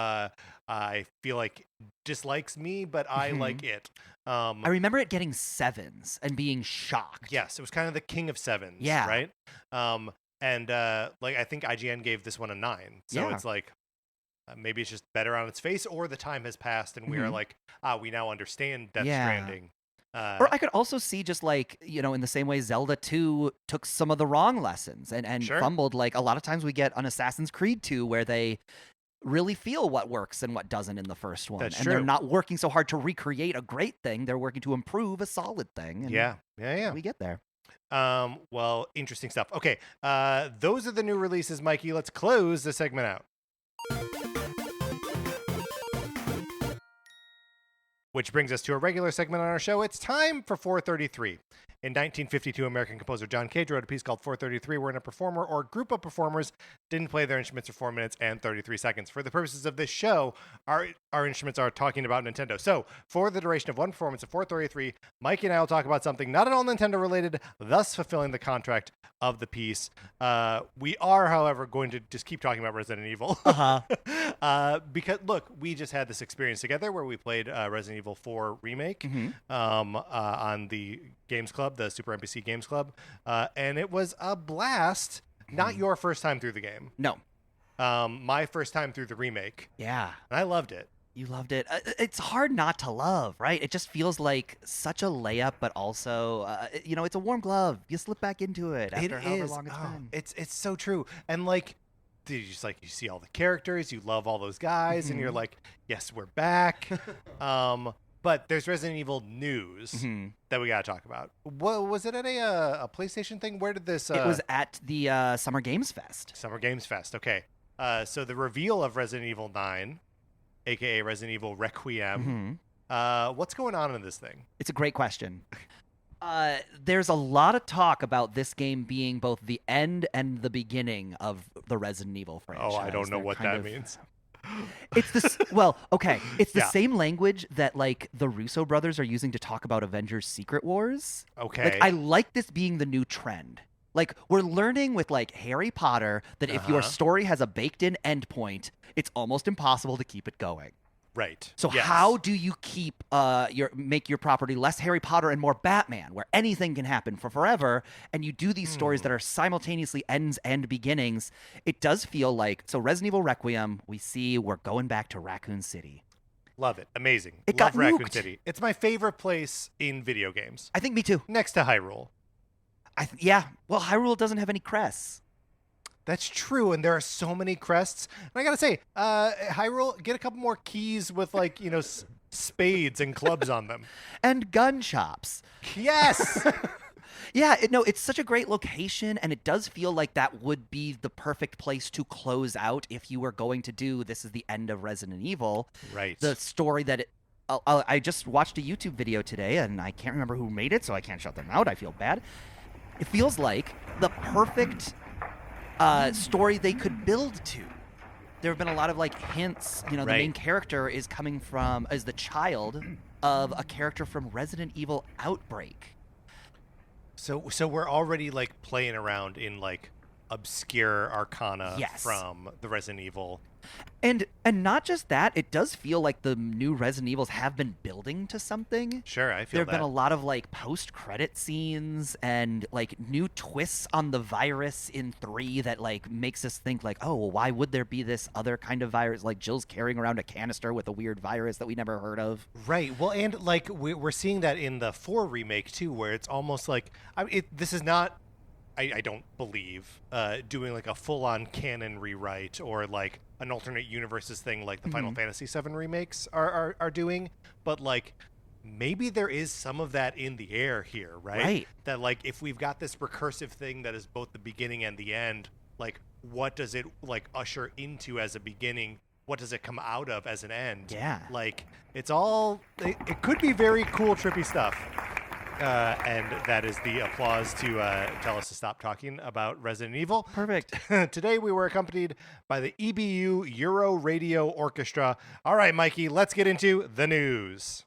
I feel like dislikes me, but I like it. I remember it getting 7s and being shocked. Yes, it was kind of the king of 7s. Yeah. Right? I think IGN gave this one a 9. So it's maybe it's just better on its face, or the time has passed and we are we now understand Death Stranding. Or I could also see just in the same way Zelda 2 took some of the wrong lessons and fumbled. A lot of times we get on Assassin's Creed 2 where they really feel what works and what doesn't in the first one. That's and true. They're not working so hard to recreate a great thing. They're working to improve a solid thing. And Yeah. we get there. Well, interesting stuff. Okay. Those are the new releases, Mikey. Let's close the segment out. Which brings us to a regular segment on our show. It's time for 433. In 1952, American composer John Cage wrote a piece called 433, wherein a performer or group of performers didn't play their instruments for 4 minutes and 33 seconds. For the purposes of this show, our instruments are talking about Nintendo. So, for the duration of one performance of 433, Mike and I will talk about something not at all Nintendo related, thus fulfilling the contract of the piece. We are, however, going to just keep talking about Resident Evil. Because, look, we just had this experience together where we played Resident Evil 4 Remake on the Games Club, the Super NPC Games Club, and it was a blast. Not your first time through the game. No. My first time through the remake. Yeah. And I loved it. You loved it. It's hard not to love, right? It just feels like such a layup, but also, it's a warm glove. You slip back into it after however long it's been. It's so true. And you just like you see all the characters, you love all those guys, and you're Mhm. like, yes, we're back. But there's Resident Evil news Mhm. that we got to talk about. What was it at a PlayStation thing? Where did this? It was at the Summer Games Fest. Summer Games Fest. Okay. So the reveal of Resident Evil 9, aka Resident Evil Requiem. What's going on in this thing? It's a great question. There's a lot of talk about this game being both the end and the beginning of the Resident Evil franchise. Oh, I don't know They're what kind that of- means. It's this. Well, okay. It's the Yeah. same language that like the Russo brothers are using to talk about Avengers: Secret Wars. Okay. Like I like this being the new trend. Like we're learning with like Harry Potter that if your Uh-huh. story has a baked-in endpoint, it's almost impossible to keep it going. Right. So Yes. how do you keep make your property less Harry Potter and more Batman, where anything can happen for forever, and you do these stories that are simultaneously ends and beginnings? It does feel like so Resident Evil Requiem, we see we're going back to Raccoon City. Love it. Amazing. It Love got Raccoon nuked. City. It's my favorite place in video games, I think me too. next to Hyrule. Yeah. Well, Hyrule doesn't have any crests. That's true, and there are so many crests. And I gotta say, Hyrule, get a couple more keys with like spades and clubs on them. And gun shops. Yes. Yeah, it's such a great location, and it does feel like that would be the perfect place to close out if you were going to do this is the end of Resident Evil. Right. The story that I just watched a YouTube video today, and I can't remember who made it, so I can't shut them out. I feel bad. It feels like the perfect story they could build to. There have been a lot of like hints. The Right. main character is coming from as the child of a character from Resident Evil Outbreak. So we're already like playing around in like obscure arcana Yes. from the Resident Evil. And not just that, it does feel like the new Resident Evils have been building to something. Sure, I feel There have that. been a lot of like post-credit scenes and like new twists on the virus in 3 that like makes us think like, oh, well, why would there be this other kind of virus? Like Jill's carrying around a canister with a weird virus that we never heard of. Right. Well, and like we're seeing that in the 4 remake too, where it's almost like this is not. I don't believe doing like a full-on canon rewrite or like an alternate universes thing like the Final Fantasy VII remakes are doing, but like maybe there is some of that in the air here, right? Right. That like if we've got this recursive thing that is both the beginning and the end, like what does it like usher into as a beginning? What does it come out of as an end? Yeah. Like it it could be very cool, trippy stuff. And that is the applause to tell us to stop talking about Resident Evil. Perfect. Today we were accompanied by the EBU Euro Radio Orchestra. All right, Mikey, let's get into the news.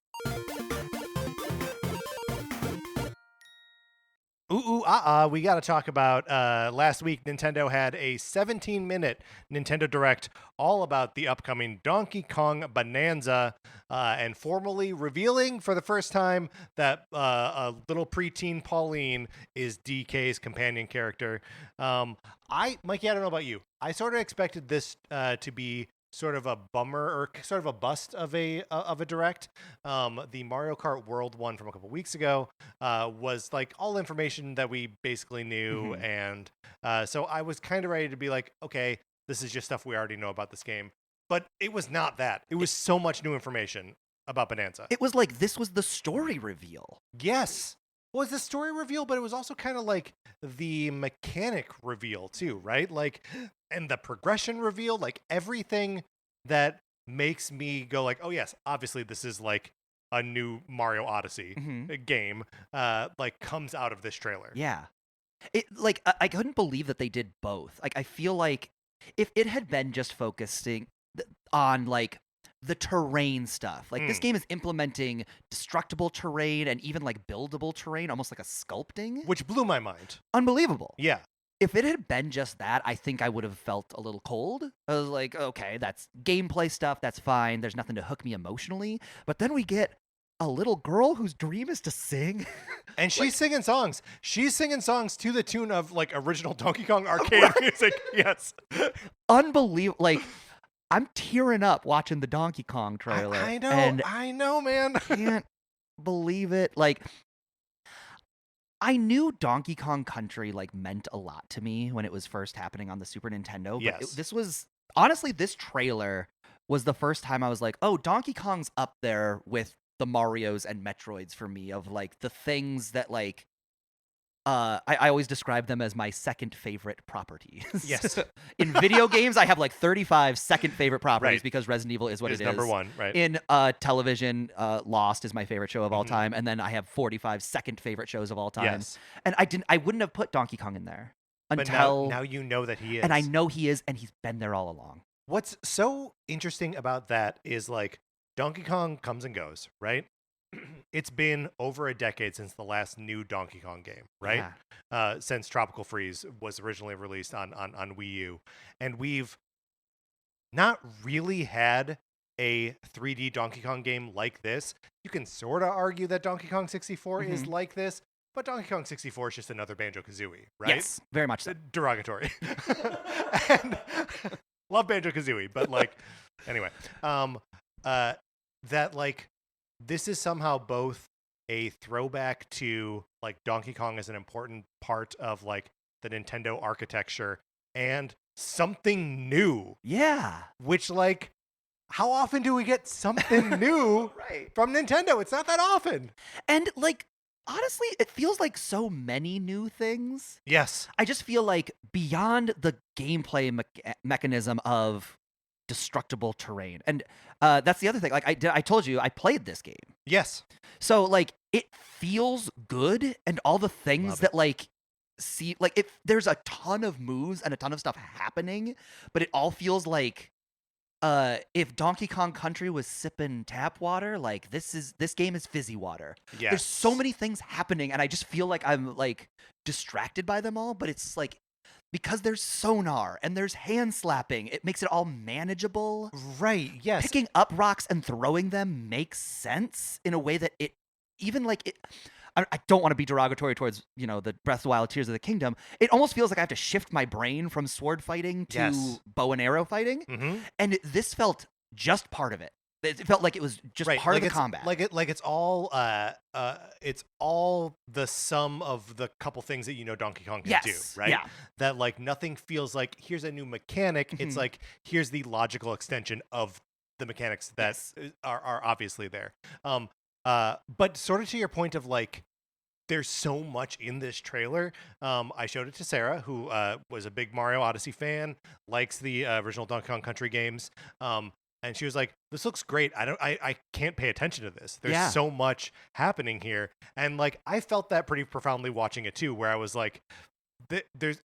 We got to talk about last week. Nintendo had a 17-minute Nintendo Direct all about the upcoming Donkey Kong Bananza, and formally revealing for the first time that a little preteen Pauline is DK's companion character. Mikey, I don't know about you. I sort of expected this to be sort of a bummer or sort of a bust of a direct. The Mario Kart World one from a couple weeks ago was like all information that we basically knew, and so I was kind of ready to be like, okay, this is just stuff we already know about this game. But it was not that. It was so much new information about Bonanza. It was like this was the story reveal. Yes. Well, it was the story reveal, but it was also kind of like the mechanic reveal too, right? Like, and the progression reveal, like everything that makes me go like, oh yes, obviously this is like a new Mario Odyssey game, like comes out of this trailer. Yeah. It like I couldn't believe that they did both. Like I feel like if it had been just focusing on like the terrain stuff, like this game is implementing destructible terrain and even like buildable terrain, almost like a sculpting, Which blew my mind. unbelievable. Yeah. If it had been just that, I think I would have felt a little cold. I was like, okay, that's gameplay stuff, that's fine. There's nothing to hook me emotionally. But then we get a little girl whose dream is to sing. And she's singing songs. She's singing songs to the tune of like original Donkey Kong arcade music. Yes. Unbelievable. Like, I'm tearing up watching the Donkey Kong trailer. I know. And I know, man. can't believe it. Like, I knew Donkey Kong Country like meant a lot to me when it was first happening on the Super Nintendo, but Yes. this was honestly this trailer was the first time I was like, "Oh, Donkey Kong's up there with the Marios and Metroids for me of like the things that like I always describe them as my second favorite properties. Yes. In video games, I have like 35 second favorite properties Right. because Resident Evil is what Is it is. number one, right? In television, Lost is my favorite show of all Mhm. time, and then I have 45 second favorite shows of all time. Yes. And I wouldn't have put Donkey Kong in there But until now you know that he is. and I know he is, and he's been there all along. What's so interesting about that is like Donkey Kong comes and goes, right? It's been over a decade since the last new Donkey Kong game, right? Yeah. Since Tropical Freeze was originally released on Wii U. And we've not really had a 3D Donkey Kong game like this. You can sort of argue that Donkey Kong 64 is Mhm. like this, but Donkey Kong 64 is just another Banjo-Kazooie, right? Yes, very much so. Derogatory. And love Banjo-Kazooie, but like anyway, that like this is somehow both a throwback to like Donkey Kong as an important part of like the Nintendo architecture and something new, Yeah. which like how often do we get something new Right. from Nintendo? It's not that often. And like honestly, it feels like so many new things. Yes. I just feel like beyond the gameplay mechanism of destructible terrain, and that's the other thing. Like I told you, I played this game, Yes. so like it feels good, and all the things Love it. that like see like it. There's a ton of moves and a ton of stuff happening, but it all feels like if Donkey Kong Country was sipping tap water, like this game is fizzy water. Yes. There's so many things happening, and I just feel like I'm like distracted by them all, but it's like because there's sonar and there's hand slapping, it makes it all manageable. Right. Yes. Picking up rocks and throwing them makes sense in a way that it even like it I don't want to be derogatory towards, the Breath of the Wild, Tears of the Kingdom. It almost feels like I have to shift my brain from sword fighting to Yes. bow and arrow fighting. Mm-hmm. And this felt just part of it. It felt like it was just Right, part like of the it's, combat. Like it's all the sum of the couple things that Donkey Kong can do, Yes, right? yeah. That like nothing feels like here's a new mechanic. It's Mhm. like here's the logical extension of the mechanics that Yes. are obviously there. But sort of to your point of like there's so much in this trailer. I showed it to Sarah, who was a big Mario Odyssey fan, likes the original Donkey Kong Country games. And she was like, "This looks great. I can't pay attention to this. There's Yeah. so much happening here." And like, I felt that pretty profoundly watching it too, where I was like,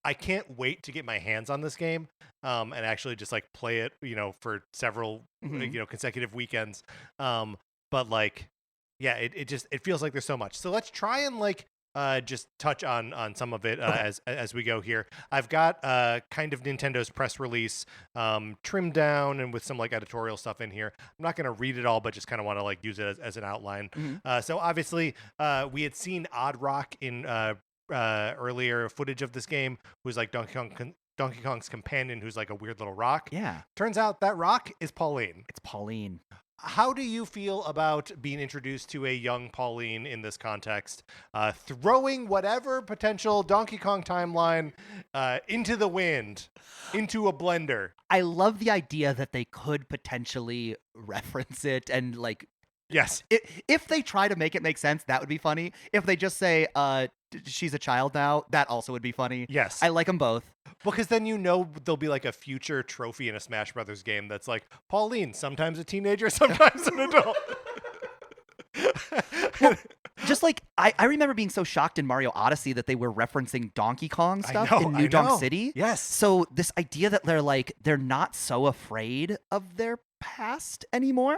I can't wait to get my hands on this game, and actually just like play it, for several, Mhm. consecutive weekends. But like, yeah, it feels like there's so much. So let's try and like just touch on some of it Okay. as we go here. I've got kind of Nintendo's press release trimmed down and with some like editorial stuff in here. I'm not going to read it all, but just kind of want to like use it as an outline. Mhm. So obviously we had seen Odd Rock in earlier footage of this game, who's like Donkey Kong's companion, who's like a weird little rock. Yeah. Turns out that rock is Pauline. It's Pauline. How do you feel about being introduced to a young Pauline in this context, throwing whatever potential Donkey Kong timeline into the wind, into a blender? I love the idea that they could potentially reference it and like Yes. if they try to make it make sense, that would be funny. If they just say she's a child now, that also would be funny. Yes. I like them both. Because then there'll be like a future trophy in a Smash Brothers game that's like Pauline, sometimes a teenager, sometimes an adult. Just like I remember being so shocked in Mario Odyssey that they were referencing Donkey Kong stuff in New Donk City. Yes. So this idea that they're not so afraid of their past anymore.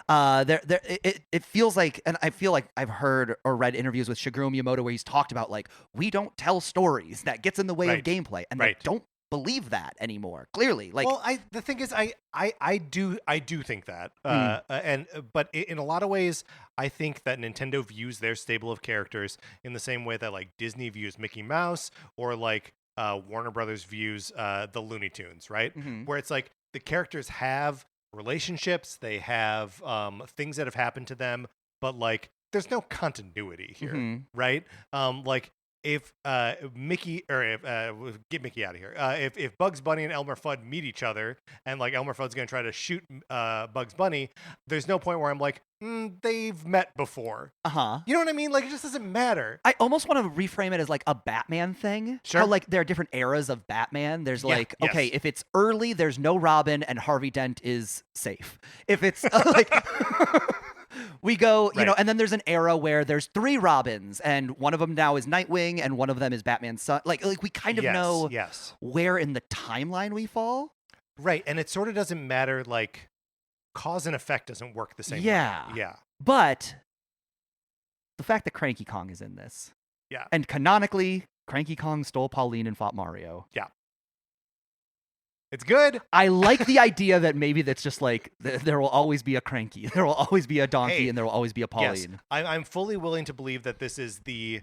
It feels like, and I feel like I've heard or read interviews with Shigeru Miyamoto where he's talked about like we don't tell stories that gets in the way Right. of gameplay, and Right. they don't believe that anymore. Clearly, like well, the thing is, I do think that, but in a lot of ways, I think that Nintendo views their stable of characters in the same way that like Disney views Mickey Mouse or like Warner Brothers views the Looney Tunes, right? Mhm. Where it's like the characters have relationships, they have things that have happened to them, but like there's no continuity here, Mhm. right? Like if Mickey or if get Mickey out of here. If Bugs Bunny and Elmer Fudd meet each other, and like Elmer Fudd's gonna try to shoot Bugs Bunny, there's no point where I'm like, they've met before. Uh-huh. You know what I mean? Like it just doesn't matter. I almost want to reframe it as like a Batman thing. Sure. How like there are different eras of Batman. There's Yeah, like, yes. okay, if it's early, there's no Robin and Harvey Dent is safe. If it's like we go, you know, Right. and then there's an era where there's 3 Robins and one of them now is Nightwing and one of them is Batman's son. Like we kind of know Yes. where in the timeline we fall. Right. And it sort of doesn't matter, like cause and effect doesn't work the same Yeah. way. Yeah. But the fact that Cranky Kong is in this. Yeah. And canonically, Cranky Kong stole Pauline and fought Mario. It's good. I like the idea that maybe that's just like there will always be a Cranky, there will always be a Donkey, Hey, and there will always be a Yes. Pauline. I'm fully willing to believe that this is the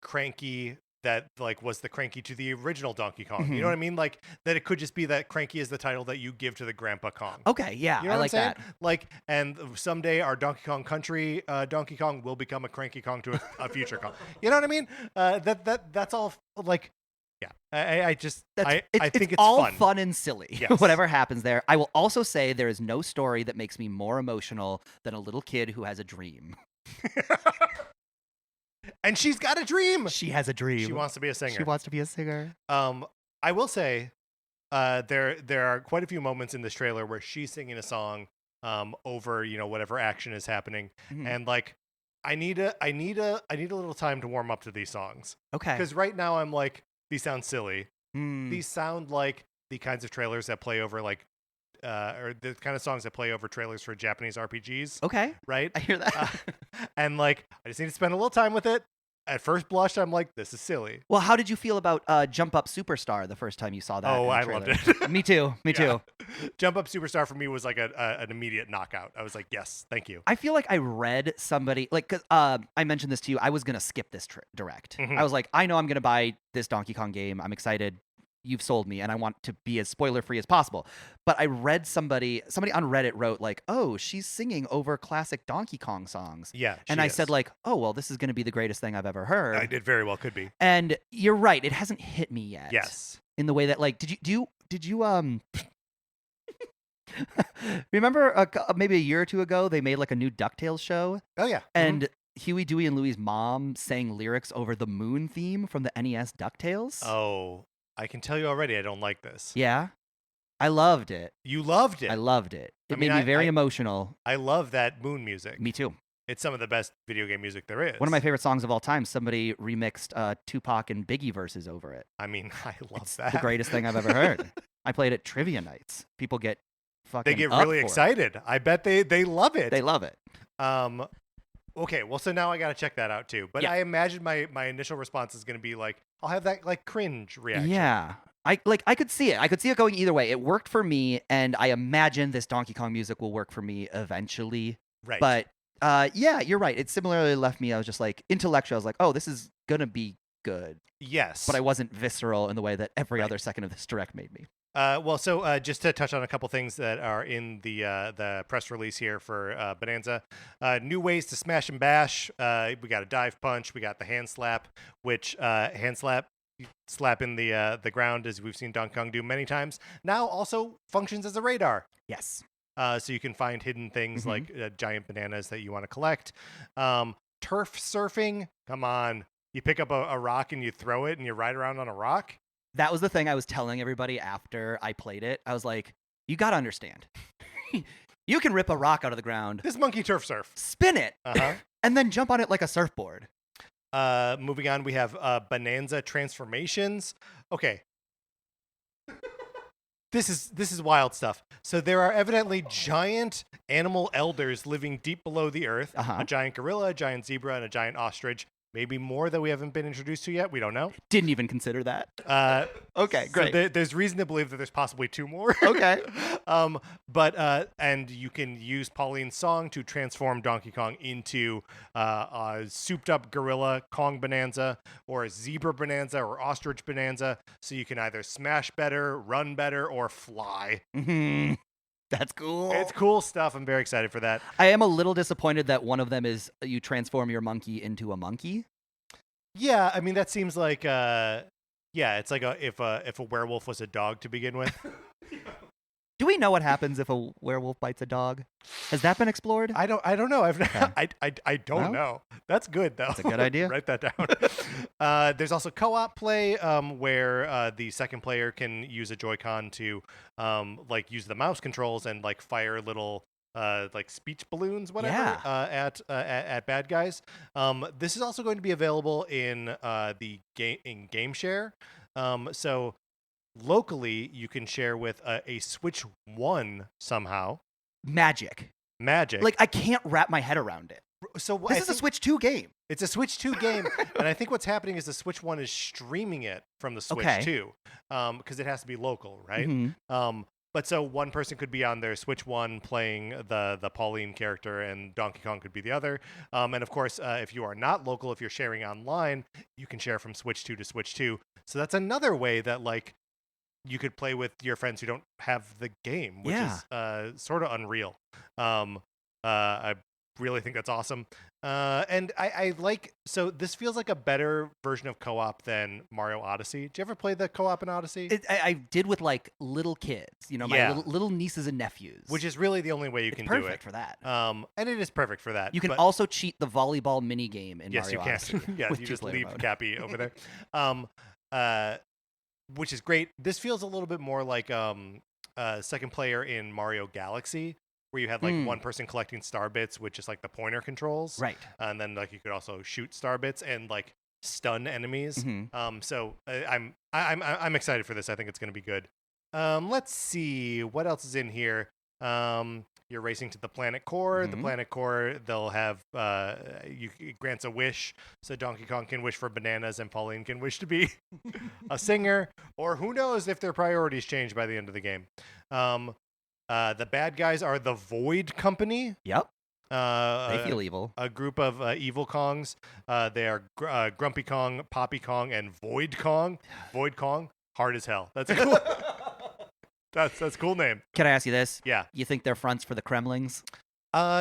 Cranky that like was the Cranky to the original Donkey Kong. You Mhm. know what I mean? Like that it could just be that Cranky is the title that you give to the Grandpa Kong. Okay, yeah, You know I what like I'm saying? that. Like, and someday our Donkey Kong Country Donkey Kong will become a Cranky Kong to a future Kong. You know what I mean? That's all like, yeah. I just I think it's all fun. and silly. Yes. Whatever happens there. I will also say there is no story that makes me more emotional than a little kid who has a dream. And she's got a dream. She has a dream. She wants to be a singer. She wants to be a singer. I will say, there are quite a few moments in this trailer where she's singing a song, over whatever action is happening, Mhm. and like, I need a little time to warm up to these songs Okay. because right now I'm like, these sound silly. Mm. These sound like the kinds of trailers that play over like, or the kind of songs that play over trailers for Japanese RPGs, Okay. right? I hear that. And like, I just need to spend a little time with it. At first blush, I'm like, this is silly. Well, how did you feel about Jump Up Superstar the first time you saw that? Oh, in the I loved trailer? it. Me too. Me Yeah. too. Jump Up Superstar for me was like an immediate knockout. I was like, yes, thank you. I feel like I read somebody like 'cause, I mentioned this to you. I was gonna skip this direct. Mhm. I was like, I know I'm gonna buy this Donkey Kong game. I'm excited. You've sold me, and I want to be as spoiler free as possible. But I read somebody on Reddit wrote like, oh, she's singing over classic Donkey Kong songs. Yeah. And she I said is. like, oh well, this is gonna be the greatest thing I've ever heard. I did very well, could be. And you're right, it hasn't hit me yet. Yes. In the way that like, did you remember maybe a year or two ago they made like a new DuckTales show, Oh yeah. Mhm. and Huey, Dewey, and Louie's mom sang lyrics over the moon theme from the NES DuckTales. Oh, I can tell you already, I don't like this. Yeah, I loved it. You loved it. I loved it. It I mean, made me I- very I- emotional. I love that moon music. Me too. It's some of the best video game music there is. One of my favorite songs of all time. Somebody remixed Tupac and Biggie verses over it. I mean, I love It's that. the greatest thing I've ever heard. I played at trivia nights. People get fucking They get up really for it. excited. I bet they love it. They love it. Okay, well, so now I got to check that out too. But Yeah. I imagine my initial response is going to be like, I'll have that like cringe reaction. Yeah. I could see it. I could see it going either way. It worked for me, and I imagine this Donkey Kong music will work for me eventually. Right. But yeah, you're right. It similarly left me. I was just like intellectual. I was like, oh, this is gonna be good. yes. But I wasn't visceral in the way that every Right. other second of this direct made me. Well, so just to touch on a couple things that are in the press release here for Bonanza, new ways to smash and bash. We got a dive punch. We got the hand slap, which hand slap you slap in the ground as we've seen Donkey Kong do many times. Now also functions as a radar. Yes. So you can find hidden things Mhm. like giant bananas that you want to collect. Turf surfing. Come on. You pick up a rock and you throw it and you ride around on a rock. That was the thing I was telling everybody after I played it. I was like, you gotta understand. You can rip a rock out of the ground, This monkey turf surf. spin it, Uh-huh. and then jump on it like a surfboard. Moving on, we have Bonanza transformations. Okay. This is wild stuff. So there are evidently giant animal elders living deep below the earth. Uh-huh. A giant gorilla, a giant zebra, and a giant ostrich. Maybe more that we haven't been introduced to yet. We don't know. Didn't even consider that. Okay, So great. there's reason to believe that there's possibly two more. Okay. But and you can use Pauline's song to transform Donkey Kong into a souped-up gorilla Kong Bonanza, or a zebra Bonanza, or ostrich Bonanza. So you can either smash better, run better, or fly. Mhm. That's cool. It's cool stuff. I'm very excited for that. I am a little disappointed that one of them is you transform your monkey into a monkey. Yeah, I mean that seems like it's like if a werewolf was a dog to begin with. Do we know what happens if a werewolf bites a dog? Has that been explored? I don't know. Okay. I don't know. That's good though. That's a good idea. Write that down. There's also co-op play where the second player can use a Joy-Con to like use the mouse controls and like fire little like speech balloons, whatever, at bad guys. This is also going to be available in the game share. So locally, you can share with a Switch One somehow. Magic. Like I can't wrap my head around it. So this is a Switch 2 game. It's a Switch 2 game, and I think what's happening is the Switch 1 is streaming it from the Switch 2, because it has to be local, right? Mm-hmm. But so one person could be on their Switch 1 playing the Pauline character, and Donkey Kong could be the other. And of course, if you are not local, if you're sharing online, you can share from Switch 2 to Switch 2. So that's another way that like you could play with your friends who don't have the game, which is sort of unreal. I really think that's awesome. And I like, so this feels like a better version of co-op than Mario Odyssey. Did you ever play the co-op in Odyssey? I did with like little kids, my little nieces and nephews. Which is really the only way you can do it. Perfect for that. And it is perfect for that. You can also cheat the volleyball mini game in Mario Odyssey. Yes, you can. Yeah, you just leave Cappy over there. Which is great. This feels a little bit more like second player in Mario Galaxy, where you had like one person collecting star bits with just like the pointer controls, right? And then like you could also shoot star bits and like stun enemies. So I'm excited for this. I think it's going to be good. Let's see what else is in here. You're racing to the planet core. The planet core, they'll have it grants a wish, so Donkey Kong can wish for bananas and Pauline can wish to be a singer, or who knows if their priorities change by the end of the game. The bad guys are the Void Company. Yep. They feel evil. A group of evil Kongs. They are Grumpy Kong, Poppy Kong, and Void Kong. Void Kong, hard as hell. That's cool. That's a cool name. Can I ask you this? Yeah. You think they're fronts for the Kremlings?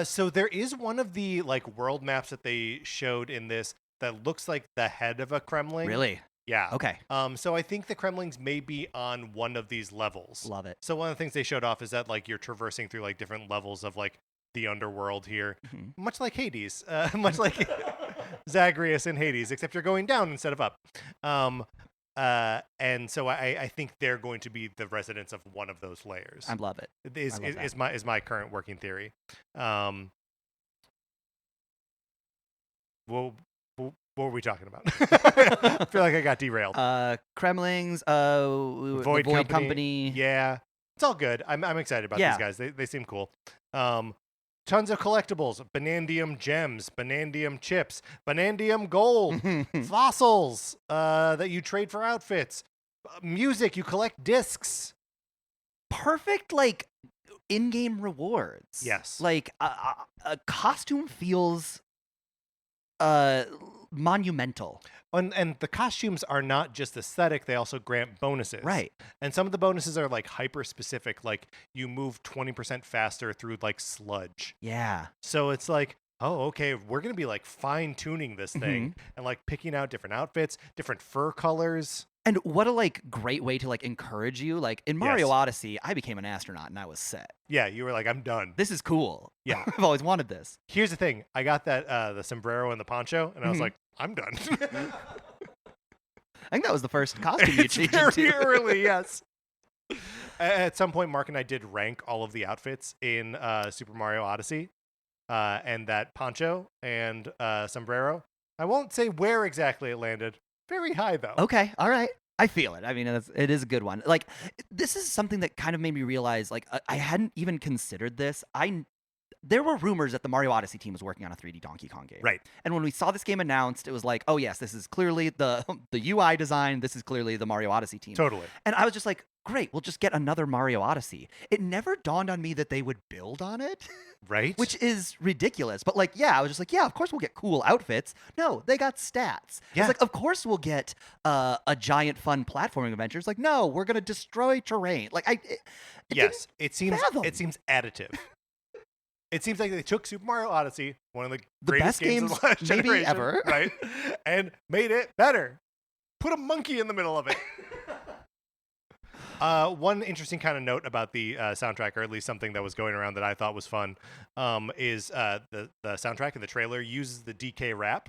So there is one of the like world maps that they showed in this that looks like the head of a Kremling. Really? Yeah. Okay. So I think the Kremlings may be on one of these levels. Love it. So one of the things they showed off is that like you're traversing through like different levels of like the underworld here, much like Hades, much like Zagreus in Hades, except you're going down instead of up. And so I think they're going to be the residents of one of those layers. I love it. Is my current working theory. What were we talking about? I feel like I got derailed. Kremlings, Void Company. Yeah, it's all good. I'm excited about these guys. They seem cool. Tons of collectibles: Banandium gems, Banandium chips, Banandium gold, fossils that you trade for outfits, music, you collect discs. Perfect, like in-game rewards. Yes, like a costume feels monumental. And the costumes are not just aesthetic, they also grant bonuses. Right. And some of the bonuses are like hyper specific, like you move 20% faster through like sludge. Yeah. So it's like, oh, okay, we're going to be like fine tuning this thing and like picking out different outfits, different fur colors. And what a like great way to like encourage you. Like in Mario Odyssey, I became an astronaut and I was set. Yeah, you were like, I'm done. This is cool. Yeah. I've always wanted this. Here's the thing. I got that the sombrero and the poncho, and I was like, I'm done. I think that was the first costume you changed very into. early, yes. At some point, Mark and I did rank all of the outfits in Super Mario Odyssey, and that poncho and sombrero. I won't say where exactly it landed. Very high, though. Okay, all right. I feel it. I mean, it is a good one. Like, this is something that kind of made me realize, like, I hadn't even considered this. There were rumors that the Mario Odyssey team was working on a 3D Donkey Kong game. Right. And when we saw this game announced, it was like, oh, yes, this is clearly the UI design. This is clearly the Mario Odyssey team. Totally. And I was just like, great, we'll just get another Mario Odyssey. It never dawned on me that they would build on it, Right? which is ridiculous. But like, yeah, I was just like, yeah, of course we'll get cool outfits. No, they got stats. Yeah. It's like, of course we'll get a giant fun platforming adventure. It's like, no, we're gonna destroy terrain. Like Yes, it seems fathom. additive. It seems like they took Super Mario Odyssey, one of the best greatest games of the last maybe generation, ever. right, and made it better. Put a monkey in the middle of it. One interesting kind of note about the soundtrack, or at least something that was going around that I thought was fun, is the soundtrack in the trailer uses the DK rap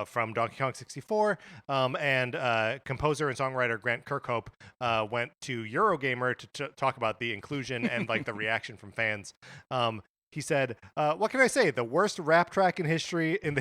from Donkey Kong 64, and composer and songwriter Grant Kirkhope went to Eurogamer to talk about the inclusion and like the reaction from fans. He said, what can I say? The worst rap track in the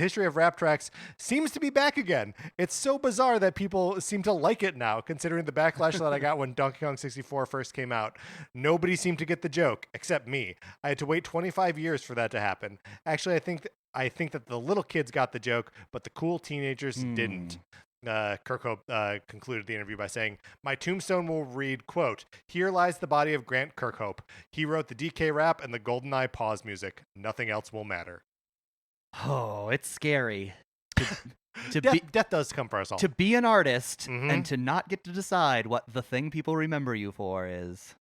history of rap tracks seems to be back again. It's so bizarre that people seem to like it now, considering the backlash that I got when Donkey Kong 64 first came out. Nobody seemed to get the joke, except me. I had to wait 25 years for that to happen. Actually, I think that the little kids got the joke, but the cool teenagers didn't. Kirkhope concluded the interview by saying, "My tombstone will read, quote, 'Here lies the body of Grant Kirkhope. He wrote the DK rap and the GoldenEye pause music. Nothing else will matter.'" Oh, it's scary. Death does come for us all. To be an artist and to not get to decide what the thing people remember you for is.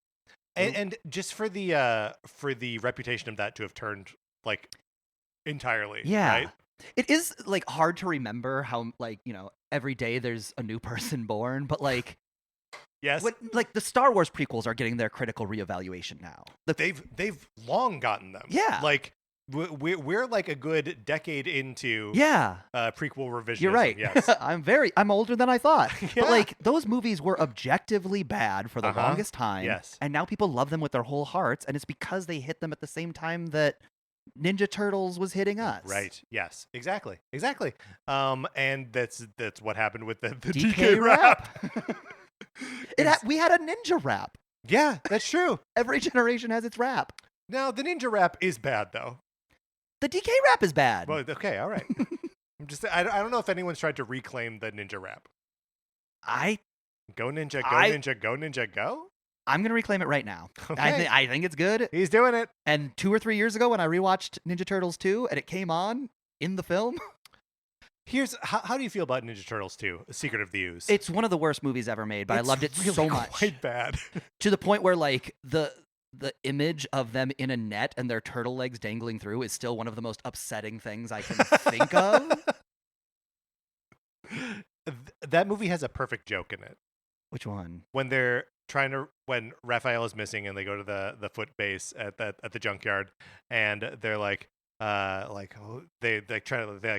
And just for the reputation of that to have turned like entirely. Yeah. Right? It is like hard to remember how like, every day there's a new person born, but like Yes. like the Star Wars prequels are getting their critical reevaluation now. They've long gotten them. Yeah. Like we're like a good decade into prequel revisionism. You're right. Yes. I'm older than I thought. Yeah. But like those movies were objectively bad for the longest time. Yes. And now people love them with their whole hearts, and it's because they hit them at the same time that Ninja Turtles was hitting us. Right. Yes. Exactly. And that's what happened with the DK rap. We had a ninja rap. Yeah, that's true. Every generation has its rap. Now the ninja rap is bad though. The DK rap is bad. Well, okay, all right. I don't know if anyone's tried to reclaim the ninja rap. Go ninja, go ninja, go ninja, go. I'm gonna reclaim it right now. Okay. I think it's good. He's doing it. And 2 or 3 years ago, when I rewatched Ninja Turtles 2 and it came on in the film, Here's how do you feel about Ninja Turtles 2: Secret of the Ooze? it's one of the worst movies ever made, but I loved it really so much. Quite bad. To the point where like the image of them in a net and their turtle legs dangling through is still one of the most upsetting things I can think of. That movie has a perfect joke in it. Which one? When Raphael is missing and they go to the foot base at the junkyard, and they're like they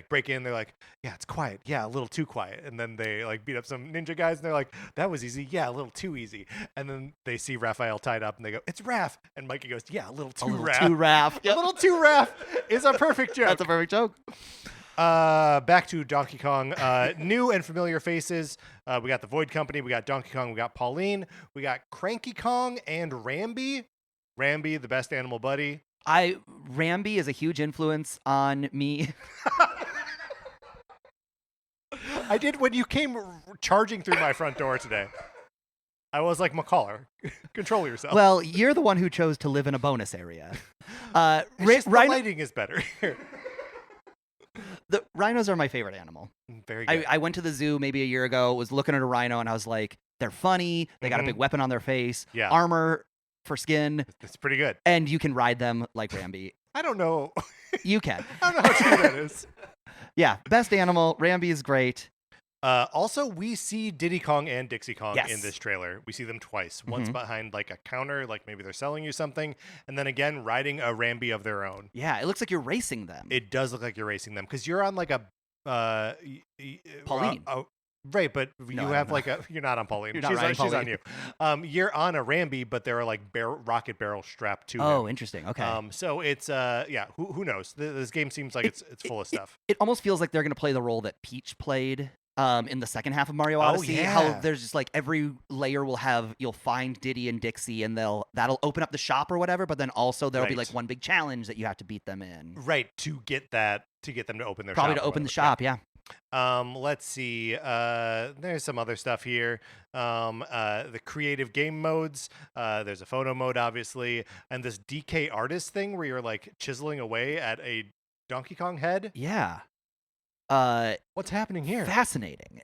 break in, they're like, yeah, it's quiet, yeah, a little too quiet, and then they like beat up some ninja guys, and they're like, that was easy, yeah, a little too easy, and then they see Raphael tied up and they go, it's Raph, and Mikey goes, yeah, a little too Raph. Yep. A little too Raph is a perfect joke. That's a perfect joke. Back to Donkey Kong. New and familiar faces. We got the Void Company. We got Donkey Kong. We got Pauline. We got Cranky Kong and Rambi. Rambi, the best animal buddy. Rambi is a huge influence on me. I did when you came charging through my front door today. I was like, McCollor, control yourself. Well, you're the one who chose to live in a bonus area. The lighting is better. The rhinos are my favorite animal. Very good. I went to the zoo maybe a year ago, was looking at a rhino, and I was like, they're funny. They got a big weapon on their face. Yeah. Armor for skin. It's pretty good. And you can ride them like Rambi. I don't know. You can. I don't know how true that is. Yeah, best animal. Rambi is great. Also, we see Diddy Kong and Dixie Kong Yes. in this trailer. We see them twice. Once behind like a counter, like maybe they're selling you something, and then again riding a Rambi of their own. Yeah, it looks like you're racing them. It does look like you're racing them because you're on like a Pauline. Right, but you No, have like a. You're not on Pauline. You're not she's riding on Pauline. you. You're on a Rambi, but there are like rocket barrels strapped to Oh, him. interesting. Okay. So it's yeah. Who knows? This game seems like it's full of stuff. It almost feels like they're going to play the role that Peach played in the second half of Mario Odyssey. yeah. How there's just like every layer you'll find Diddy and Dixie, and that'll open up the shop or whatever. But then also there'll be Right. like one big challenge that you have to beat them in. Right, to get them to open their Probably shop. to open the shop. Yeah. Let's see. There's some other stuff here. The creative game modes. There's a photo mode, obviously, and this DK artist thing where you're like chiseling away at a Donkey Kong head. Yeah. What's happening here? Fascinating.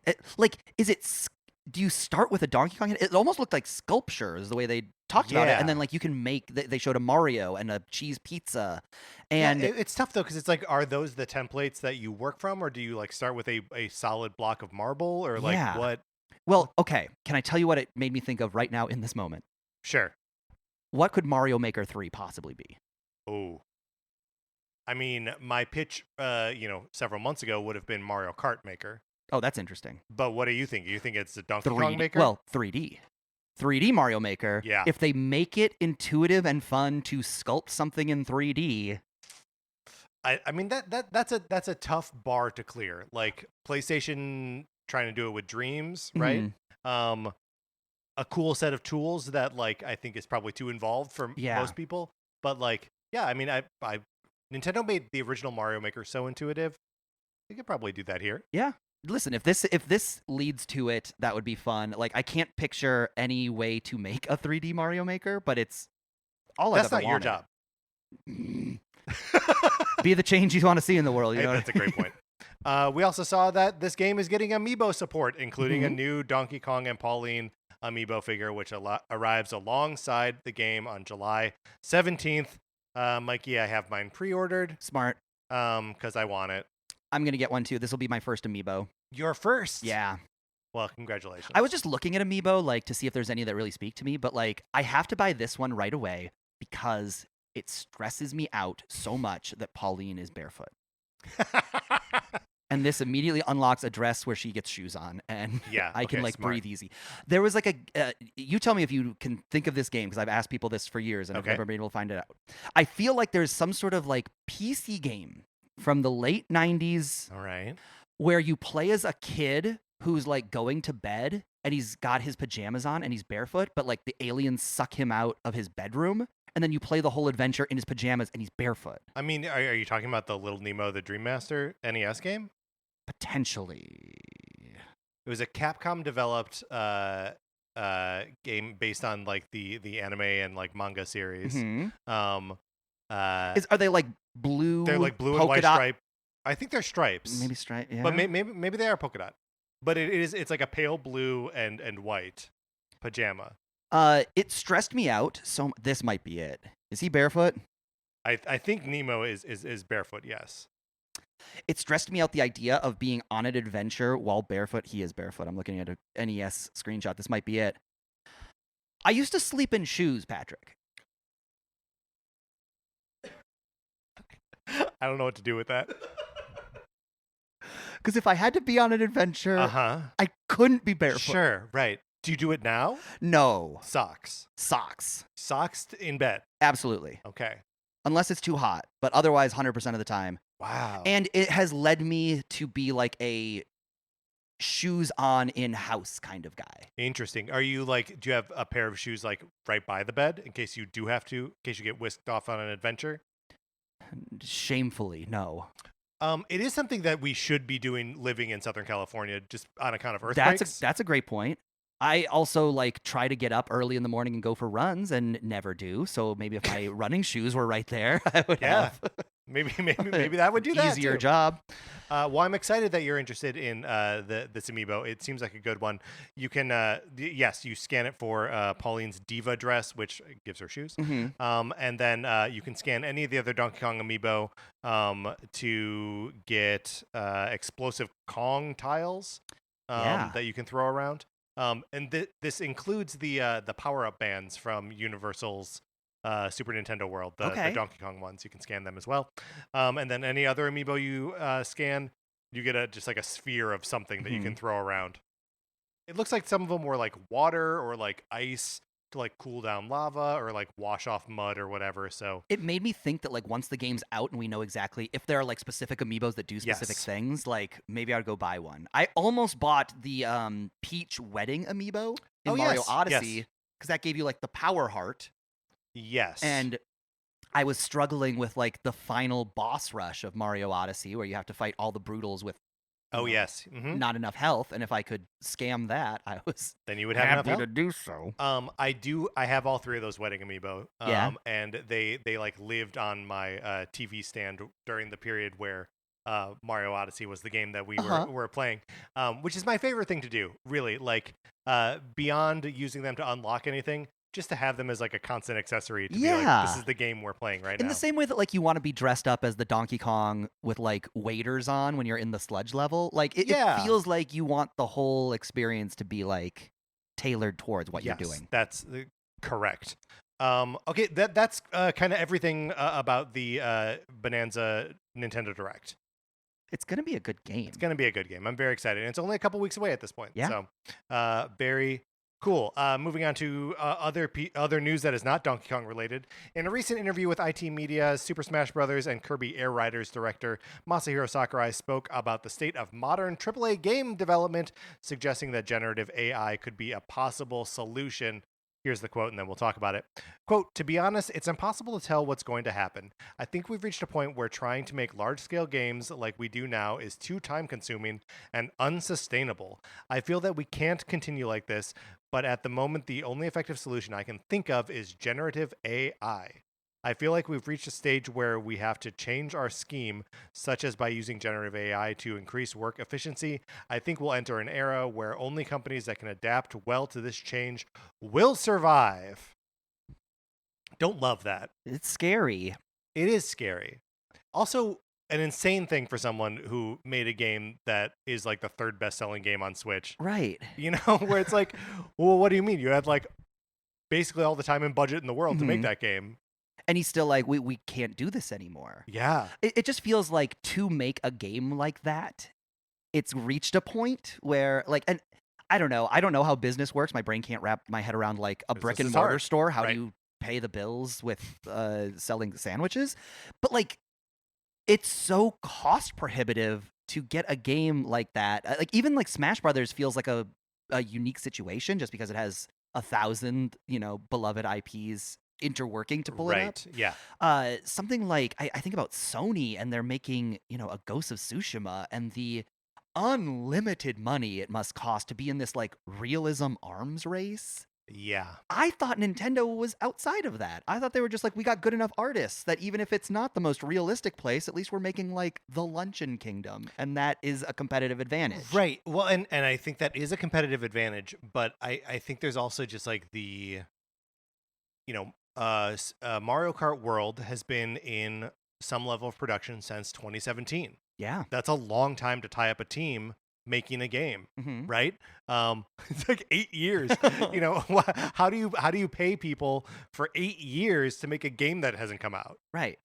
Do you start with a Donkey Kong head? It almost looked like sculpture is the way they talked about it. Yeah. And then like you can make, they showed a Mario and a cheese pizza. And it's tough though, because it's like, are those the templates that you work from, or do you like start with a solid block of marble, or like Yeah. what? well, okay. Can I tell you what it made me think of right now in this moment? Sure. What could Mario Maker 3 possibly be? Oh. I mean, my pitch, several months ago would have been Mario Kart Maker. Oh, that's interesting. But what do you think? You think it's the Donkey Kong 3D. Maker? Well, 3D. 3D Mario Maker. Yeah. If they make it intuitive and fun to sculpt something in 3D. I mean that's a tough bar to clear. Like PlayStation trying to do it with Dreams, right? Mhm. A cool set of tools that like I think is probably too involved for Yeah. most people. But like, yeah, I mean, I Nintendo made the original Mario Maker so intuitive. They could probably do that here. Yeah. Listen, if this leads to it, that would be fun. Like I can't picture any way to make a 3D Mario Maker, but it's all That's I've ever not your wanted. job. Be the change you want to see in the world. You Hey, know that's a great point. We also saw that this game is getting amiibo support, including a new Donkey Kong and Pauline amiibo figure, which arrives alongside the game on July 17th. Mikey, I have mine pre-ordered. Smart. Because I want it. I'm gonna get one too. This will be my first amiibo. Your first? Yeah. Well, congratulations. I was just looking at amiibo like to see if there's any that really speak to me, but like I have to buy this one right away because it stresses me out so much that Pauline is barefoot. And this immediately unlocks a dress where she gets shoes on, and Yeah, I can okay, like smart. breathe easy. There was like you tell me if you can think of this game because I've asked people this for years and Okay. I've never been able to find it out. I feel like there's some sort of like PC game from the late 90s All right. where you play as a kid who's like going to bed and he's got his pajamas on and he's barefoot, but like the aliens suck him out of his bedroom. And then you play the whole adventure in his pajamas and he's barefoot. I mean, are you talking about the Little Nemo the Dream Master NES game? Potentially. It was a Capcom developed game based on like the anime and like manga series. Mhm. Are Are they like blue? they're like blue and polka white dot? stripe. I think they're stripes. Maybe stripe. Yeah. But maybe they are polka dot. But it's like a pale blue and white pajama. It stressed me out. So this might be it. Is he barefoot? I think Nemo is barefoot. Yes. It stressed me out the idea of being on an adventure while barefoot. He is barefoot. I'm looking at a NES screenshot. This might be it. I used to sleep in shoes, Patrick. I don't know what to do with that. Because if I had to be on an adventure, I couldn't be barefoot. Sure. Right. Do you do it now? No. Socks. Socks. Socks in bed. Absolutely. Okay. Unless it's too hot, but otherwise 100% of the time. Wow. And it has led me to be like a shoes on in house kind of guy. Interesting. Are you like, do you have a pair of shoes like right by the bed in case you do have to, in case you get whisked off on an adventure? Shamefully, no. It is something that we should be doing living in Southern California just on account of earthquakes. That's a great point. I also like try to get up early in the morning and go for runs and never do. So maybe if my running shoes were right there, I would have maybe that would do that easier too. job. Well, I'm excited that you're interested in this amiibo. It seems like a good one. You can, yes, you scan it for Pauline's diva dress, which gives her shoes. Mm-hmm. And then you can scan any of the other Donkey Kong amiibo to get explosive Kong tiles that you can throw around. And this includes the power-up bands from Universal's Super Nintendo World, the Donkey Kong ones. You can scan them as well. And then any other amiibo you scan, you get just like a sphere of something that you can throw around. It looks like some of them were like water or like ice to like cool down lava or like wash off mud or whatever. So it made me think that like once the game's out and we know exactly if there are like specific amiibos that do specific things, like maybe I'd go buy one. I almost bought the Peach wedding amiibo in Mario Odyssey because that gave you like the power heart. Yes. And I was struggling with like the final boss rush of Mario Odyssey where you have to fight all the brutals with Oh yes. not enough health, and if I could scam that, I was Then you would have enough happy health. to do so. I have all 3 of those wedding amiibo. Yeah. And they like lived on my TV stand during the period where Mario Odyssey was the game that we were playing, which is my favorite thing to do. Really, like beyond using them to unlock anything, just to have them as like a constant accessory to be like, this is the game we're playing right now. In the same way that like you want to be dressed up as the Donkey Kong with like waders on when you're in the sludge level, like it feels like you want the whole experience to be like tailored towards what you're doing. That's correct. Okay, that's kind of everything about the Bonanza Nintendo Direct. It's gonna be a good game. It's gonna be a good game. I'm very excited. And it's only a couple weeks away at this point. Yeah. So very cool. Moving on to other news that is not Donkey Kong related. In a recent interview with IT Media, Super Smash Bros. And Kirby Air Riders director Masahiro Sakurai spoke about the state of modern AAA game development, suggesting that generative AI could be a possible solution. Here's the quote, and then we'll talk about it. Quote, "To be honest, it's impossible to tell what's going to happen. I think we've reached a point where trying to make large-scale games like we do now is too time-consuming and unsustainable. I feel that we can't continue like this, but at the moment, the only effective solution I can think of is generative AI. I feel like we've reached a stage where we have to change our scheme, such as by using generative AI to increase work efficiency. I think we'll enter an era where only companies that can adapt well to this change will survive." Don't love that. It's scary. It is scary. Also, an insane thing for someone who made a game that is like the 3rd best-selling game on Switch. Right. You know, where it's like, well, what do you mean? You had like basically all the time and budget in the world to make that game. And he's still like, we can't do this anymore. Yeah. It just feels like to make a game like that, it's reached a point where like, and I don't know how business works. My brain can't wrap my head around like a brick and mortar store. How do you pay the bills with selling sandwiches? But like, it's so cost prohibitive to get a game like that. Like even like Smash Brothers feels like a unique situation just because it has 1,000, beloved IPs interworking to pull it up. Yeah. Something like I think about Sony and they're making, a Ghost of Tsushima and the unlimited money it must cost to be in this like realism arms race. Yeah. I thought Nintendo was outside of that. I thought they were just like, we got good enough artists that even if it's not the most realistic place, at least we're making like the Luncheon Kingdom, and that is a competitive advantage. Right. Well, and I think that is a competitive advantage, but I think there's also just like the, Mario Kart World has been in some level of production since 2017. Yeah. That's a long time to tie up a team making a game, right? It's like 8 years. How do you pay people for 8 years to make a game that hasn't come out? Right.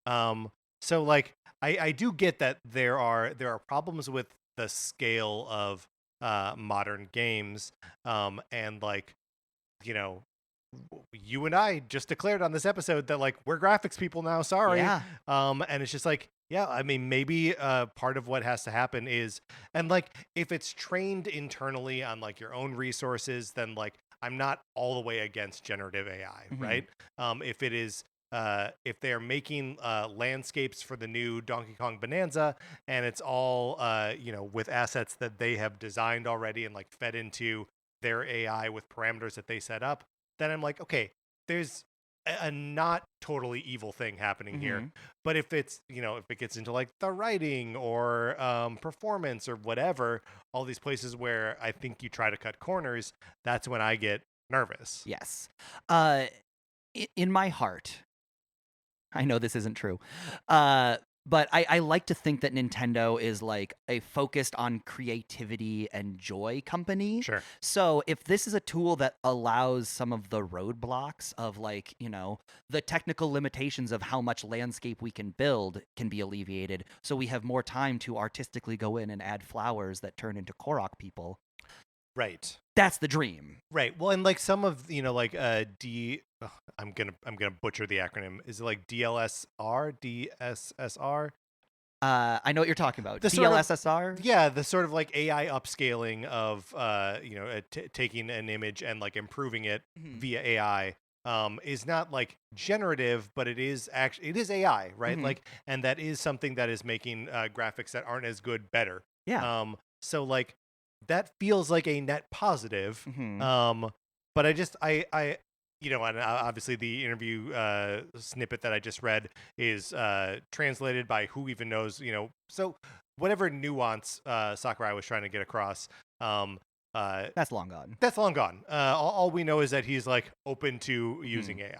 So like I do get that there are problems with the scale of modern games, and like you and I just declared on this episode that like we're graphics people now. Sorry. Yeah. And it's just like, yeah, I mean, maybe part of what has to happen is, and like if it's trained internally on like your own resources, then like I'm not all the way against generative AI, right? If it is, if they're making landscapes for the new Donkey Kong Bonanza, and it's all with assets that they have designed already and like fed into their AI with parameters that they set up, then I'm like, okay, there's a not totally evil thing happening here. But if it's, if it gets into like the writing or performance or whatever, all these places where I think you try to cut corners, that's when I get nervous. Yes. In my heart, I know this isn't true, but I like to think that Nintendo is like a focused on creativity and joy company. Sure. So if this is a tool that allows some of the roadblocks of like, the technical limitations of how much landscape we can build can be alleviated, so we have more time to artistically go in and add flowers that turn into Korok people. Right. That's the dream. Right. Well, and like some of, like I'm gonna butcher the acronym. Is it like DLSR? DSSR? I know what you're talking about. The DLSSR? Yeah, the sort of like AI upscaling of taking an image and like improving it via AI is not like generative, but it is AI, right? Like, and that is something that is making graphics that aren't as good better. Yeah. So like that feels like a net positive. Mhm. But I and obviously the interview snippet that I just read is translated by who even knows, so whatever nuance Sakurai was trying to get across, That's long gone. that's long gone. All we know is that he's like open to using Mhm.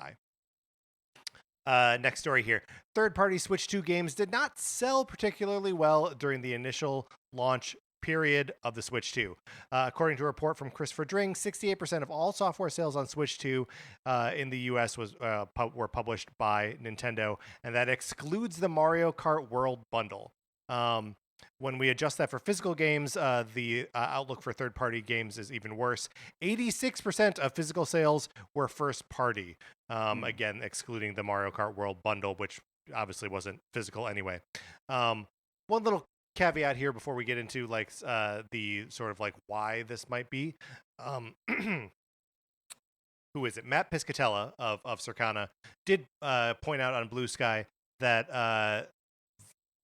AI. Next story here. Third-party Switch 2 games did not sell particularly well during the initial launch period of the Switch 2. According to a report from Christopher Dring, 68% of all software sales on Switch 2 in the US were published by Nintendo, and that excludes the Mario Kart World bundle. When we adjust that for physical games, the outlook for third-party games is even worse. 86% of physical sales were first-party. Again, excluding the Mario Kart World bundle, which obviously wasn't physical anyway. One little caveat here before we get into like the sort of like why this might be. Who is it? Matt Piscatella of Circana did point out on Blue Sky that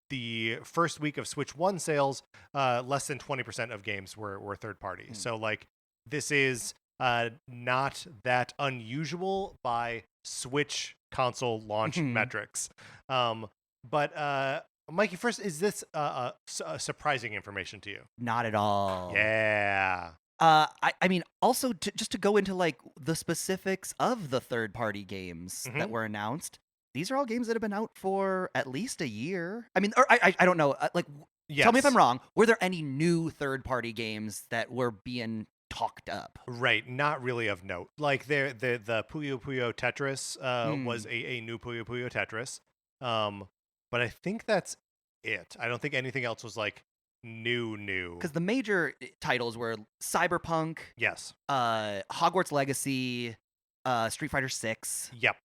the first week of Switch 1 sales, less than 20% of games were third party. So like this is not that unusual by Switch console launch metrics. But Mikey, first, is this surprising information to you? Not at all. Yeah. I mean, also just to go into like the specifics of the third-party games that were announced. These are all games that have been out for at least a year. I mean, or I don't know. Tell me if I'm wrong. Were there any new third-party games that were being talked up? Right, not really of note. Like the Puyo Puyo Tetris was a new Puyo Puyo Tetris. But I think that's it. I don't think anything else was like new. Because the major titles were Cyberpunk, Yes. Hogwarts Legacy, Street Fighter 6. Yep.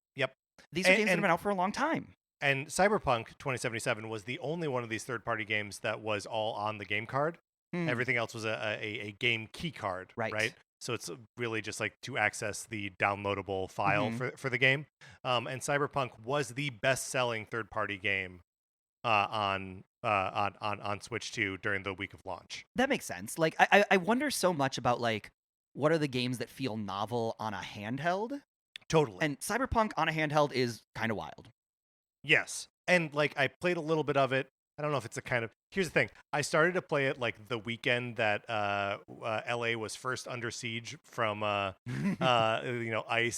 These are games that have been out for a long time. And Cyberpunk 2077 was the only one of these third-party games that was all on the game card. Everything else was a game key card, right? So it's really just like to access the downloadable file for the game. And Cyberpunk was the best-selling third-party game on Switch 2 during the week of launch. That makes sense. Like I wonder so much about like what are the games that feel novel on a handheld? Totally. And Cyberpunk on a handheld is kind of wild. Yes. And like I played a little bit of it. I don't know if it's a kind of. Here's the thing. I started to play it like the weekend that LA was first under siege from ICE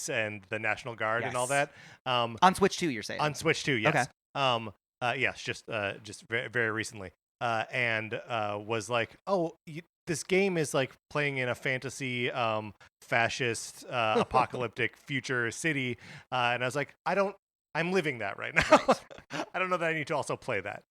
and the National Guard and all that. On Switch 2, you're saying? On Switch 2, yes. Okay. Yes, just very, very recently. And was like, this game is like playing in a fantasy fascist apocalyptic future city. And I was like, I'm living that right now. Right. I don't know that I need to also play that.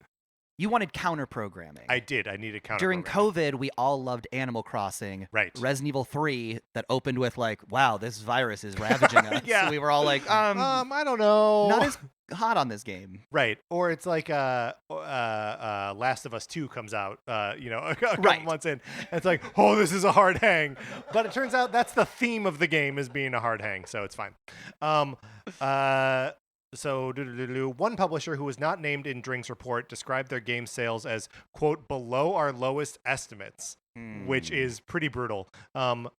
You wanted counter programming. I did. I needed counter During COVID, we all loved Animal Crossing. Right. Resident Evil 3 that opened with like, wow, this virus is ravaging us. Yeah. So we were all like, I don't know. Not as hot on this game. Right. Or it's like Last of Us 2 comes out, a couple months in. And it's like, oh, this is a hard hang. But it turns out that's the theme of the game is being a hard hang, so it's fine. So one publisher who was not named in Dring's report described their game sales as, quote, below our lowest estimates, which is pretty brutal. I'm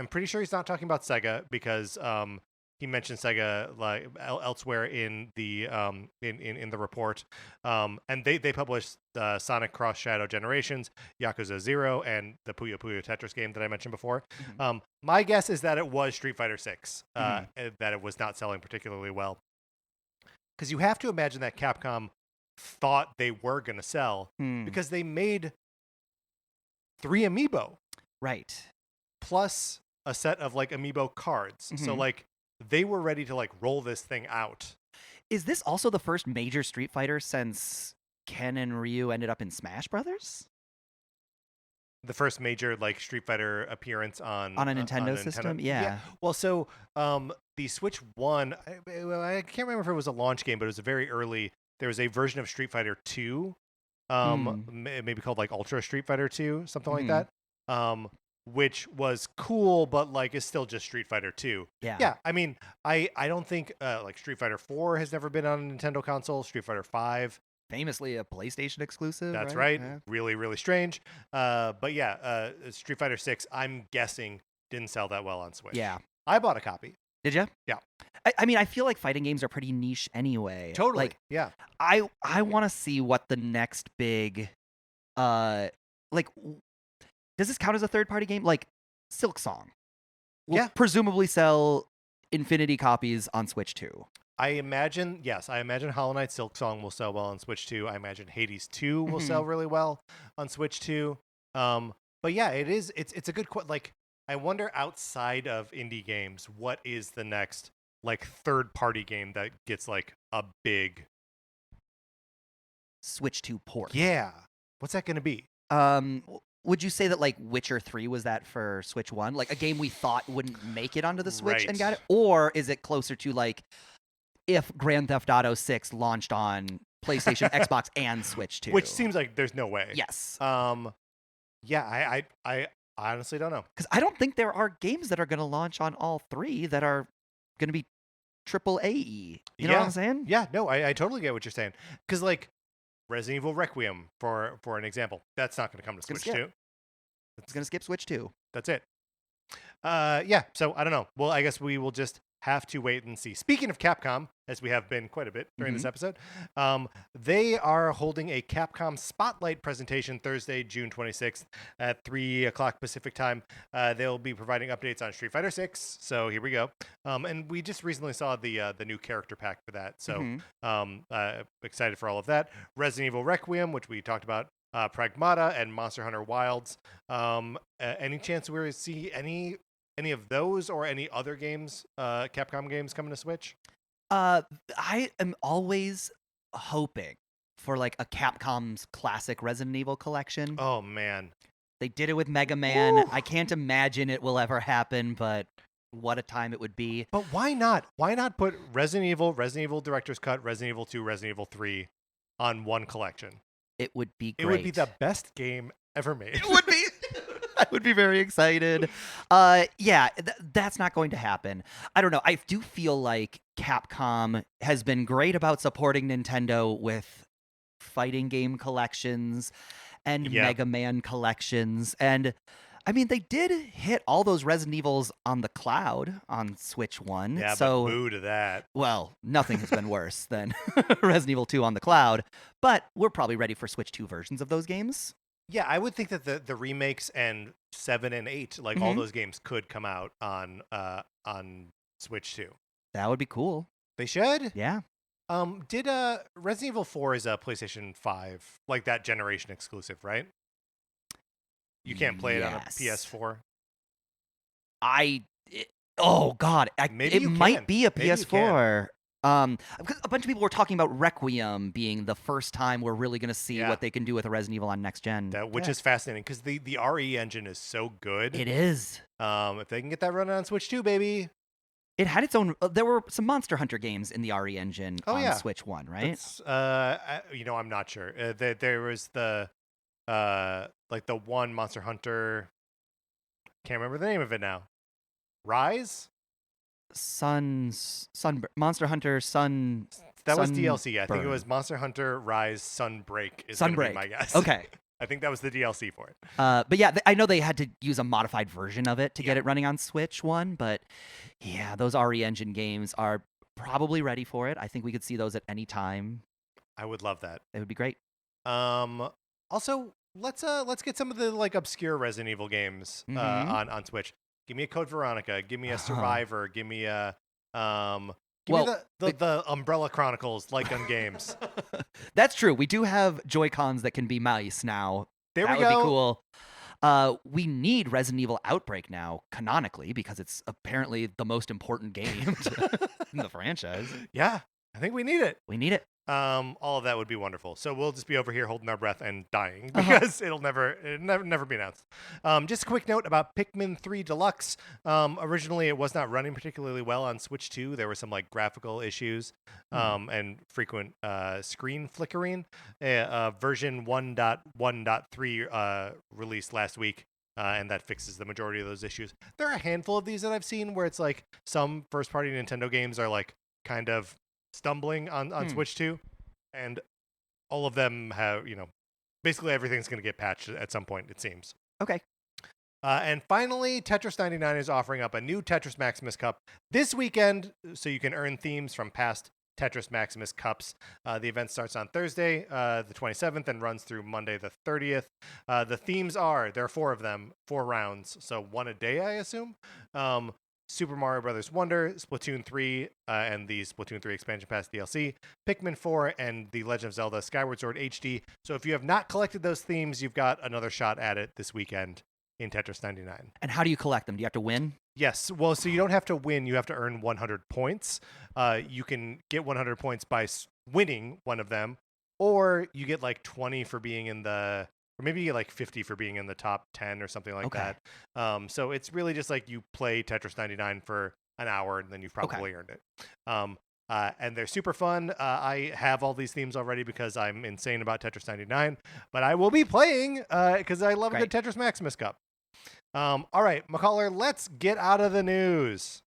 pretty sure he's not talking about Sega because he mentioned Sega like elsewhere in the in the report. And they published Sonic Cross Shadow Generations, Yakuza 0, and the Puyo Puyo Tetris game that I mentioned before. My guess is that it was Street Fighter 6, that it was not selling particularly well. Because you have to imagine that Capcom thought they were going to sell because they made 3 amiibo. Right. Plus a set of like amiibo cards. So like they were ready to like roll this thing out. Is this also the first major Street Fighter since Ken and Ryu ended up in Smash Brothers? The first major like Street Fighter appearance on a Nintendo system? Yeah. Well, so the Switch 1, I can't remember if it was a launch game, but it was a very early. There was a version of Street Fighter 2, maybe called like Ultra Street Fighter 2, something like that, which was cool, but like is still just Street Fighter 2. Yeah. I mean, I don't think like Street Fighter 4 has never been on a Nintendo console. Street Fighter 5 famously a PlayStation exclusive. That's right. right. Really, really strange. But yeah, Street Fighter 6, I'm guessing, didn't sell that well on Switch. Yeah. I bought a copy. Did you? Yeah. I mean, I feel like fighting games are pretty niche anyway. Totally. Like, yeah. I want to see what the next big, like, does this count as a third-party game? Like, Silk Song will presumably sell infinity copies on Switch too. I imagine Hollow Knight Silk Song will sell well on Switch 2. I imagine Hades 2 will sell really well on Switch 2. But yeah, it's a good like I wonder outside of indie games, what is the next like third-party game that gets like a big Switch 2 port? Yeah. What's that going to be? Would you say that like Witcher 3 was that for Switch 1? Like a game we thought wouldn't make it onto the Switch and got it? Or is it closer to like if Grand Theft Auto 6 launched on PlayStation, Xbox, and Switch 2? Which seems like there's no way. Yes. Yeah, I honestly don't know. Because I don't think there are games that are going to launch on all three that are going to be triple AE. You know what I'm saying? Yeah, no, I totally get what you're saying. Because like Resident Evil Requiem, for an example, that's not going to come to Switch 2. It's going to skip Switch 2. That's it. Yeah, so I don't know. Well, I guess we will just have to wait and see. Speaking of Capcom, as we have been quite a bit during this episode, they are holding a Capcom Spotlight presentation Thursday, June 26th at 3 o'clock Pacific time. They'll be providing updates on Street Fighter 6, so here we go. And we just recently saw the new character pack for that, so excited for all of that. Resident Evil Requiem, which we talked about, Pragmata, and Monster Hunter Wilds. Any chance we're going to see any of those or any other games, Capcom games, coming to Switch? I am always hoping for like a Capcom's classic Resident Evil collection. Oh man, they did it with Mega Man. Woo! I can't imagine it will ever happen, but what a time it would be. But why not? Why not put Resident Evil Director's Cut, Resident Evil 2, Resident Evil 3 on one collection? It would be great. It would be the best game ever made. It would be. I would be very excited. Yeah, that's not going to happen. I don't know. I do feel like Capcom has been great about supporting Nintendo with fighting game collections and Mega Man collections. And I mean, they did hit all those Resident Evils on the cloud on Switch 1. Yeah, so, but boo to that. Well, nothing has been worse than Resident Evil 2 on the cloud. But we're probably ready for Switch 2 versions of those games. Yeah, I would think that the remakes and 7 and 8, like all those games could come out on Switch 2. That would be cool. They should? Yeah. Did Resident Evil 4 is a PlayStation 5, like that generation exclusive, right? You can't play it on a PS4. Oh God, it might be a Maybe PS4. Because a bunch of people were talking about Requiem being the first time we're really going to see what they can do with a Resident Evil on next gen. Which is fascinating because the RE engine is so good. It is. If they can get that running on Switch 2, baby. It had its own. There were some Monster Hunter games in the RE engine on Switch 1, right? I'm not sure. There was the like the one Monster Hunter. Can't remember the name of it now. Rise. Monster Hunter Sun. That was DLC. I think it was Monster Hunter Rise Sunbreak. Sunbreak, my guess. Okay. I think that was the DLC for it. But yeah, I know they had to use a modified version of it to get it running on Switch 1. But yeah, those RE Engine games are probably ready for it. I think we could see those at any time. I would love that. It would be great. Also, let's get some of the like obscure Resident Evil games on Switch. Give me a Code Veronica. Give me a Survivor. Give me a the Umbrella Chronicles like gun games. That's true. We do have Joy-Cons that can be mice now. That would be cool. We need Resident Evil Outbreak now, canonically, because it's apparently the most important game in the franchise. Yeah, I think we need it. We need it. All of that would be wonderful. So we'll just be over here holding our breath and dying because it'll never be announced. Just a quick note about Pikmin 3 Deluxe. Originally, it was not running particularly well on Switch 2. There were some like graphical issues and frequent screen flickering. Version 1.1.3 released last week. And that fixes the majority of those issues. There are a handful of these that I've seen where it's like some first-party Nintendo games are like kind of stumbling on Switch 2, and all of them have, basically everything's going to get patched at some point, it seems. Okay. And finally, Tetris 99 is offering up a new Tetris Maximus Cup this weekend, so you can earn themes from past Tetris Maximus Cups. The event starts on Thursday, the 27th, and runs through Monday, the 30th. The themes there are 4 of them, 4 rounds, so 1 a day, I assume. Super Mario Brothers Wonder, Splatoon 3, and the Splatoon 3 Expansion Pass DLC, Pikmin 4, and The Legend of Zelda Skyward Sword HD. So if you have not collected those themes, you've got another shot at it this weekend in Tetris 99. And how do you collect them? Do you have to win? Yes. Well, so you don't have to win. You have to earn 100 points. You can get 100 points by winning one of them, or you get like 20 for being in or maybe you get like 50 for being in the top 10 or something like that. So it's really just like you play Tetris 99 for an hour and then you've probably earned it. And they're super fun. I have all these themes already because I'm insane about Tetris 99, but I will be playing because I love a good Tetris Maximus Cup. All right, McCollor, let's get out of the news.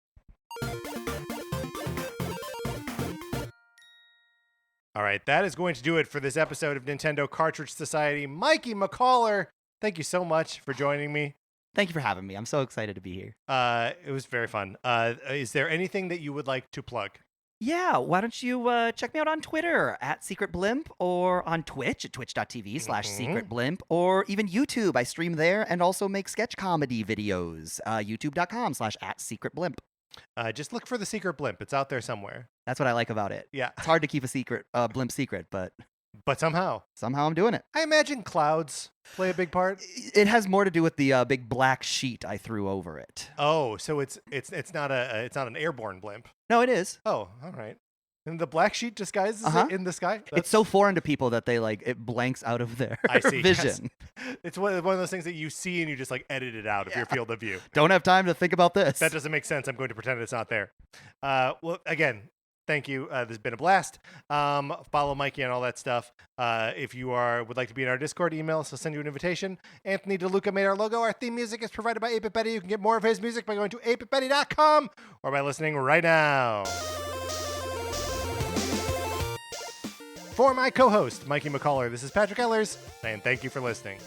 All right, that is going to do it for this episode of Nintendo Cartridge Society. Mikey McCollor, thank you so much for joining me. Thank you for having me. I'm so excited to be here. It was very fun. Is there anything that you would like to plug? Yeah, why don't you check me out on Twitter at Secret Blimp, or on Twitch at twitch.tv/Secret Blimp, or even YouTube. I stream there and also make sketch comedy videos. YouTube.com/@Secret Blimp. Just look for the Secret Blimp. It's out there somewhere. That's what I like about it. Yeah. It's hard to keep a secret, blimp secret, but somehow I'm doing it. I imagine clouds play a big part. It has more to do with the big black sheet I threw over it. Oh, so it's not an airborne blimp. No, it is. Oh, all right. And the black sheet disguises it in the sky? It's so foreign to people that it blanks out of their vision. Yes. It's one of those things that you see and you just edit it out of your field of view. Don't have time to think about this. That doesn't make sense. I'm going to pretend it's not there. Well, again, thank you. This has been a blast. Follow Mikey and all that stuff. If you would like to be in our Discord, email us. I'll send you an invitation. Anthony DeLuca made our logo. Our theme music is provided by 8-Bit Betty. You can get more of his music by going to 8bitbetty.com or by listening right now. For my co-host, Mikey McCollor, this is Patrick Ellers, saying thank you for listening.